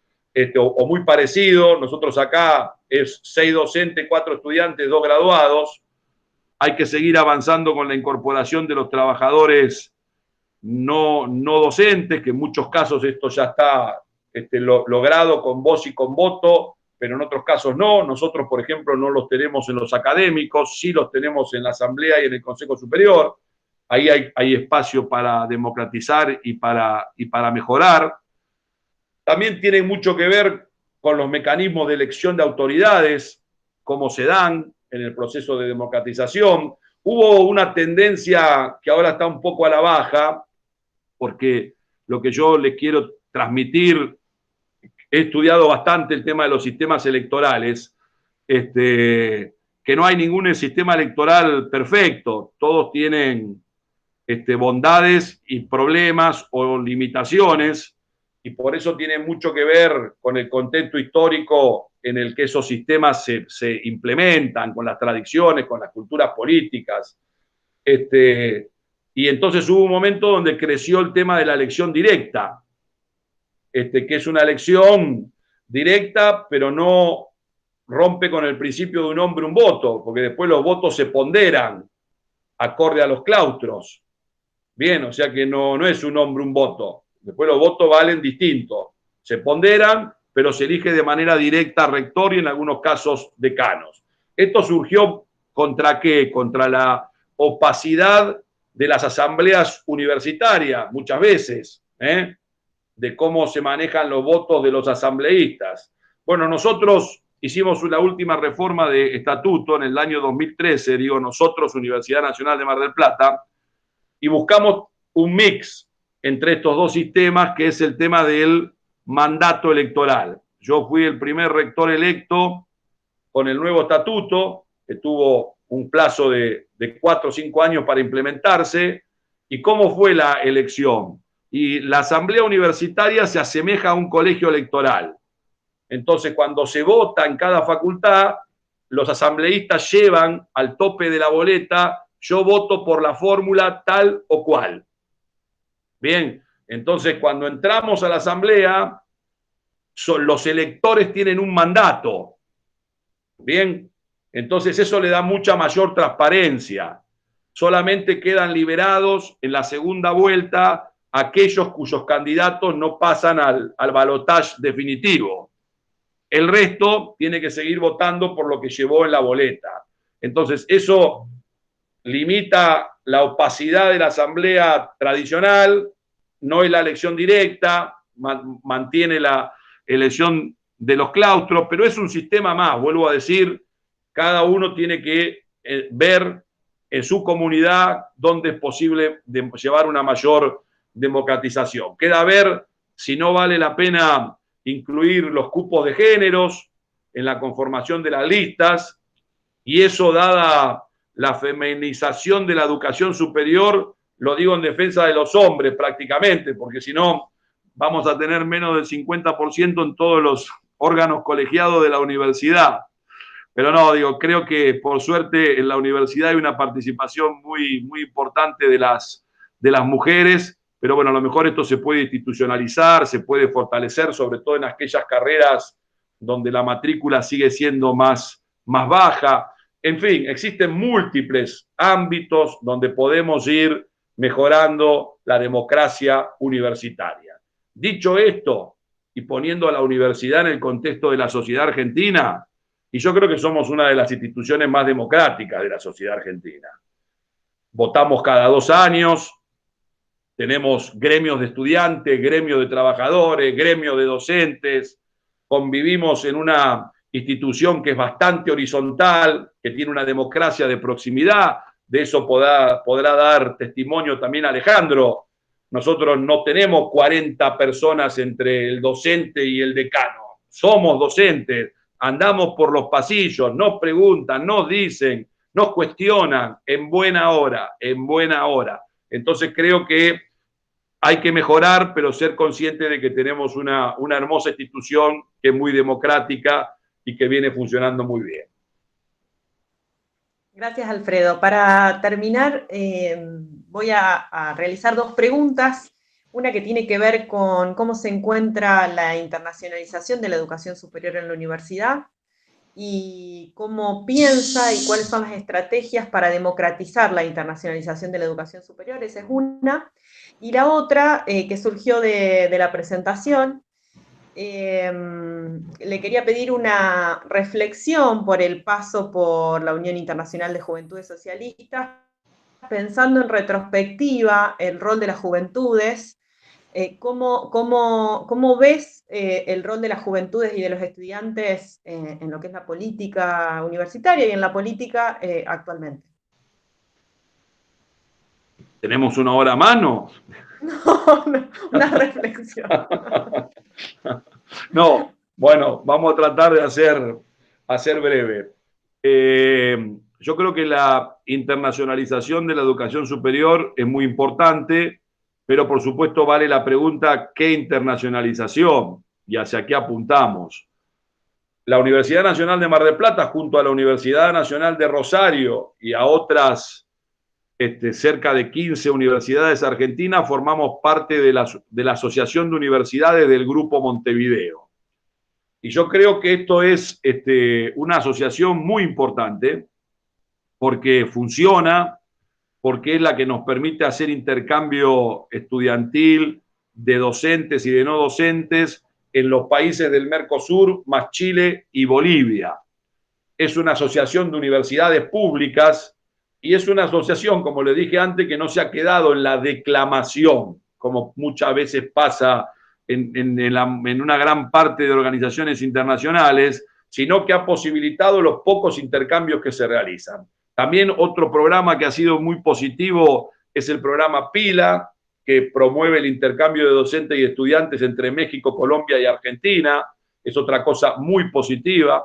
o muy parecido. Nosotros acá es 6 docentes, 4 estudiantes, 2 graduados. Hay que seguir avanzando con la incorporación de los trabajadores no docentes, que en muchos casos esto ya está logrado con voz y con voto, pero en otros casos no. Nosotros, por ejemplo, no los tenemos en los académicos, sí los tenemos en la Asamblea y en el Consejo Superior. Ahí hay espacio para democratizar y para mejorar. También tiene mucho que ver con los mecanismos de elección de autoridades, cómo se dan en el proceso de democratización. Hubo una tendencia que ahora está un poco a la baja, porque lo que yo les quiero transmitir, he estudiado bastante el tema de los sistemas electorales, que no hay ningún sistema electoral perfecto, todos tienen bondades y problemas o limitaciones. y por eso tiene mucho que ver con el contexto histórico en el que esos sistemas se implementan, con las tradiciones, con las culturas políticas. Y entonces hubo un momento donde creció el tema de la elección directa, que es una elección directa, pero no rompe con el principio de un hombre un voto, porque después los votos se ponderan acorde a los claustros. Bien, o sea que no es un hombre un voto. Después los votos valen distinto. Se ponderan, pero se elige de manera directa rector y en algunos casos decanos. Esto surgió ¿contra qué? Contra la opacidad de las asambleas universitarias, muchas veces, de cómo se manejan los votos de los asambleístas. Bueno, nosotros hicimos la última reforma de estatuto en el año 2013, digo nosotros, Universidad Nacional de Mar del Plata, y buscamos un mix entre estos dos sistemas, que es el tema del mandato electoral. Yo fui el primer rector electo con el nuevo estatuto, que tuvo un plazo de 4 o 5 años para implementarse. ¿Y cómo fue la elección? Y la asamblea universitaria se asemeja a un colegio electoral. Entonces, cuando se vota en cada facultad, los asambleístas llevan al tope de la boleta: yo voto por la fórmula tal o cual. Bien, entonces cuando entramos a la asamblea, los electores tienen un mandato. Bien, entonces eso le da mucha mayor transparencia. Solamente quedan liberados en la segunda vuelta aquellos cuyos candidatos no pasan al balotaje definitivo. El resto tiene que seguir votando por lo que llevó en la boleta. Entonces eso limita la opacidad de la asamblea tradicional, no es la elección directa, mantiene la elección de los claustros, pero es un sistema más, vuelvo a decir, cada uno tiene que ver en su comunidad dónde es posible llevar una mayor democratización. Queda ver si no vale la pena incluir los cupos de géneros en la conformación de las listas, y eso, dada la feminización de la educación superior, lo digo en defensa de los hombres prácticamente, porque si no vamos a tener menos del 50% en todos los órganos colegiados de la universidad. Pero no, digo, creo que por suerte en la universidad hay una participación muy, muy importante de las mujeres, pero bueno, a lo mejor esto se puede institucionalizar, se puede fortalecer, sobre todo en aquellas carreras donde la matrícula sigue siendo más baja. En fin, existen múltiples ámbitos donde podemos ir mejorando la democracia universitaria. Dicho esto, y poniendo a la universidad en el contexto de la sociedad argentina, y yo creo que somos una de las instituciones más democráticas de la sociedad argentina. Votamos cada 2 años, tenemos gremios de estudiantes, gremios de trabajadores, gremios de docentes, convivimos en una institución que es bastante horizontal, que tiene una democracia de proximidad. De eso podrá dar testimonio también Alejandro. Nosotros no tenemos 40 personas entre el docente y el decano. Somos docentes, andamos por los pasillos, nos preguntan, nos dicen, nos cuestionan en buena hora, en buena hora. Entonces creo que hay que mejorar, pero ser consciente de que tenemos una hermosa institución que es muy democrática y que viene funcionando muy bien. Gracias, Alfredo. Para terminar, voy a realizar 2 preguntas. Una que tiene que ver con cómo se encuentra la internacionalización de la educación superior en la universidad y cómo piensa y cuáles son las estrategias para democratizar la internacionalización de la educación superior. Esa es una. Y la otra, que surgió de la presentación, le quería pedir una reflexión por el paso por la Unión Internacional de Juventudes Socialistas, pensando en retrospectiva el rol de las juventudes. ¿Cómo ves el rol de las juventudes y de los estudiantes en lo que es la política universitaria y en la política actualmente? ¿Tenemos una hora a mano? No, una reflexión. No, bueno, vamos a tratar de hacer breve. Yo creo que la internacionalización de la educación superior es muy importante, pero por supuesto vale la pregunta, ¿qué internacionalización? Y hacia qué apuntamos. La Universidad Nacional de Mar del Plata, junto a la Universidad Nacional de Rosario y a otras cerca de 15 universidades argentinas, formamos parte de la Asociación de Universidades del Grupo Montevideo. Y yo creo que esto es una asociación muy importante porque funciona, porque es la que nos permite hacer intercambio estudiantil de docentes y de no docentes en los países del Mercosur, más Chile y Bolivia. Es una asociación de universidades públicas y es una asociación, como le dije antes, que no se ha quedado en la declamación, como muchas veces pasa en una gran parte de organizaciones internacionales, sino que ha posibilitado los pocos intercambios que se realizan. También otro programa que ha sido muy positivo es el programa PILA, que promueve el intercambio de docentes y estudiantes entre México, Colombia y Argentina. Es otra cosa muy positiva.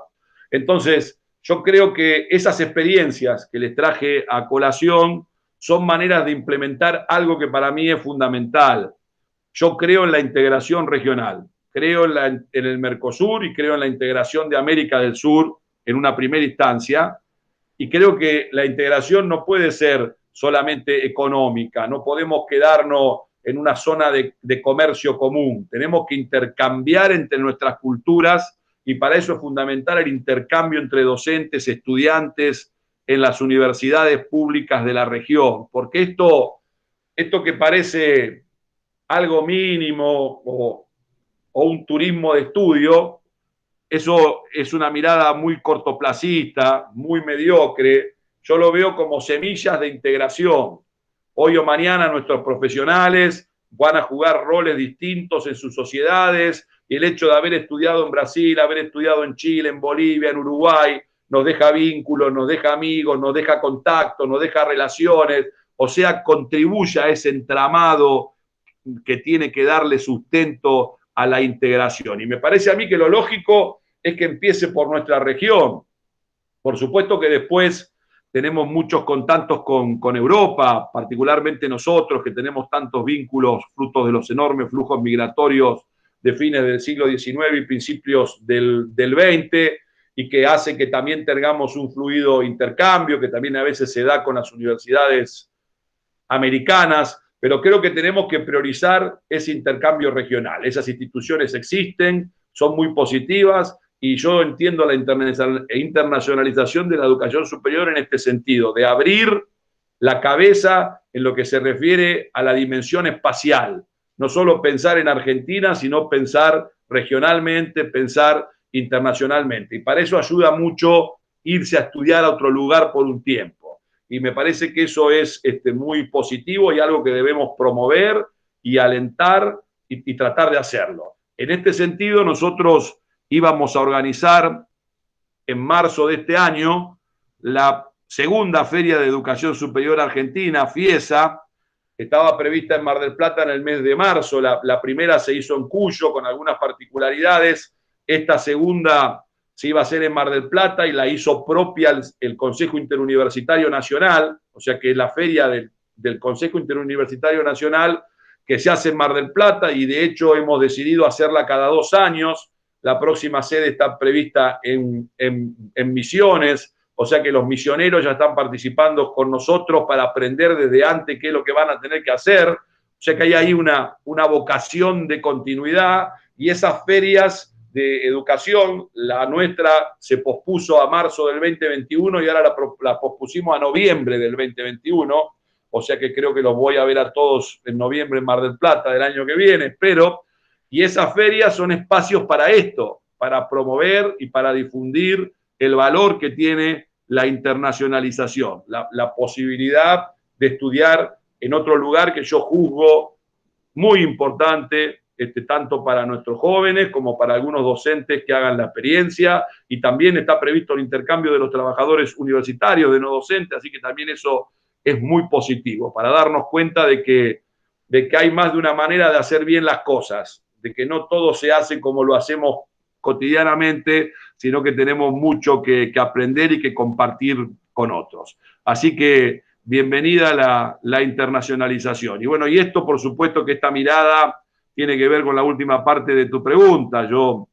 Entonces, yo creo que esas experiencias que les traje a colación son maneras de implementar algo que para mí es fundamental. Yo creo en la integración regional, creo en el Mercosur y creo en la integración de América del Sur en una primera instancia, y creo que la integración no puede ser solamente económica, no podemos quedarnos en una zona de comercio común, tenemos que intercambiar entre nuestras culturas y para eso es fundamental el intercambio entre docentes, estudiantes en las universidades públicas de la región, porque esto que parece algo mínimo o un turismo de estudio, eso es una mirada muy cortoplacista, muy mediocre. Yo lo veo como semillas de integración. Hoy o mañana nuestros profesionales van a jugar roles distintos en sus sociedades y el hecho de haber estudiado en Brasil, haber estudiado en Chile, en Bolivia, en Uruguay, nos deja vínculos, nos deja amigos, nos deja contactos, nos deja relaciones, o sea, contribuye a ese entramado que tiene que darle sustento a la integración. Y me parece a mí que lo lógico es que empiece por nuestra región. Por supuesto que después tenemos muchos contactos con Europa, particularmente nosotros que tenemos tantos vínculos frutos de los enormes flujos migratorios de fines del siglo XIX y principios del XX, y que hace que también tengamos un fluido intercambio, que también a veces se da con las universidades americanas, pero creo que tenemos que priorizar ese intercambio regional. Esas instituciones existen, son muy positivas y yo entiendo la internacionalización de la educación superior en este sentido, de abrir la cabeza en lo que se refiere a la dimensión espacial. No solo pensar en Argentina, sino pensar regionalmente, pensar internacionalmente. Y para eso ayuda mucho irse a estudiar a otro lugar por un tiempo. Y me parece que eso es muy positivo y algo que debemos promover y alentar y tratar de hacerlo. En este sentido, nosotros íbamos a organizar en marzo de este año la segunda Feria de Educación Superior Argentina, FIESA. Estaba prevista en Mar del Plata en el mes de marzo. La primera se hizo en Cuyo con algunas particularidades. Esta segunda se iba a hacer en Mar del Plata y la hizo propia el Consejo Interuniversitario Nacional, o sea que es la feria del Consejo Interuniversitario Nacional que se hace en Mar del Plata y de hecho hemos decidido hacerla cada 2 años. La próxima sede está prevista en Misiones, o sea que los misioneros ya están participando con nosotros para aprender desde antes qué es lo que van a tener que hacer. O sea que hay ahí una vocación de continuidad y esas ferias de educación, la nuestra se pospuso a marzo del 2021 y ahora la pospusimos a noviembre del 2021, o sea que creo que los voy a ver a todos en noviembre en Mar del Plata del año que viene, espero. Y esas ferias son espacios para esto, para promover y para difundir el valor que tiene la internacionalización, la posibilidad de estudiar en otro lugar que yo juzgo muy importante, tanto para nuestros jóvenes como para algunos docentes que hagan la experiencia, y también está previsto el intercambio de los trabajadores universitarios de no docentes, así que también eso es muy positivo, para darnos cuenta de que hay más de una manera de hacer bien las cosas, de que no todo se hace como lo hacemos cotidianamente, sino que tenemos mucho que aprender y que compartir con otros. Así que bienvenida la internacionalización. Y bueno, y esto por supuesto que esta mirada tiene que ver con la última parte de tu pregunta. Yo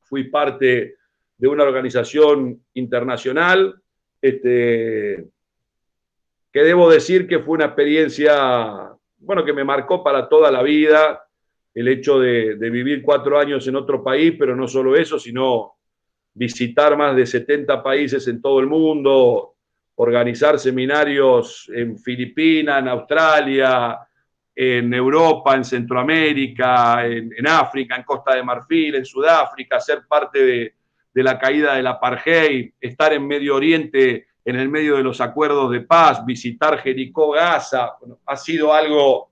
fui parte de una organización internacional, que debo decir que fue una experiencia, bueno, que me marcó para toda la vida, el hecho de vivir 4 años en otro país, pero no solo eso, sino visitar más de 70 países en todo el mundo, organizar seminarios en Filipinas, en Australia, en Europa, en Centroamérica, en África, en Costa de Marfil, en Sudáfrica, ser parte de la caída del apartheid, estar en Medio Oriente en el medio de los acuerdos de paz, visitar Jericó, Gaza, bueno, ha sido algo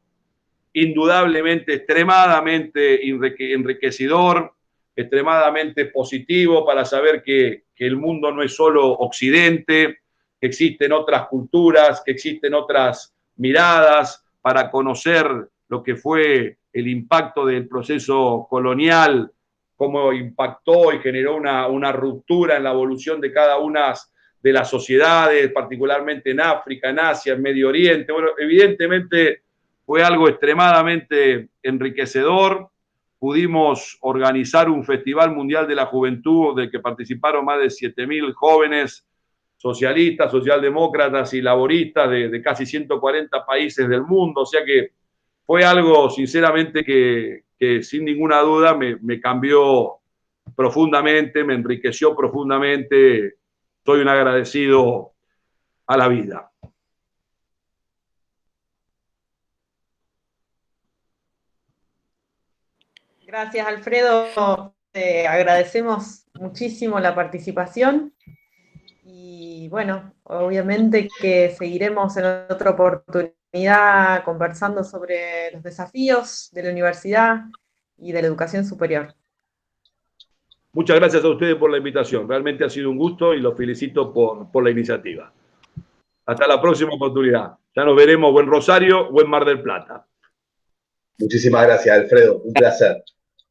indudablemente extremadamente enriquecedor, extremadamente positivo para saber que el mundo no es solo Occidente, que existen otras culturas, que existen otras miradas, para conocer lo que fue el impacto del proceso colonial, cómo impactó y generó una ruptura en la evolución de cada una de las sociedades, particularmente en África, en Asia, en Medio Oriente. Bueno, evidentemente fue algo extremadamente enriquecedor. Pudimos organizar un Festival Mundial de la Juventud del que participaron más de 7.000 jóvenes socialistas, socialdemócratas y laboristas de casi 140 países del mundo. O sea que fue algo, sinceramente, que sin ninguna duda me cambió profundamente, me enriqueció profundamente. Soy un agradecido a la vida. Gracias, Alfredo. Te agradecemos muchísimo la participación y bueno, obviamente que seguiremos en otra oportunidad conversando sobre los desafíos de la universidad y de la educación superior. Muchas gracias a ustedes por la invitación. Realmente ha sido un gusto y los felicito por la iniciativa. Hasta la próxima oportunidad. Ya nos veremos o en Rosario o en Mar del Plata. Muchísimas gracias, Alfredo. Un placer.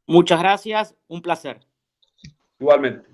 Muchas gracias, un placer. Igualmente.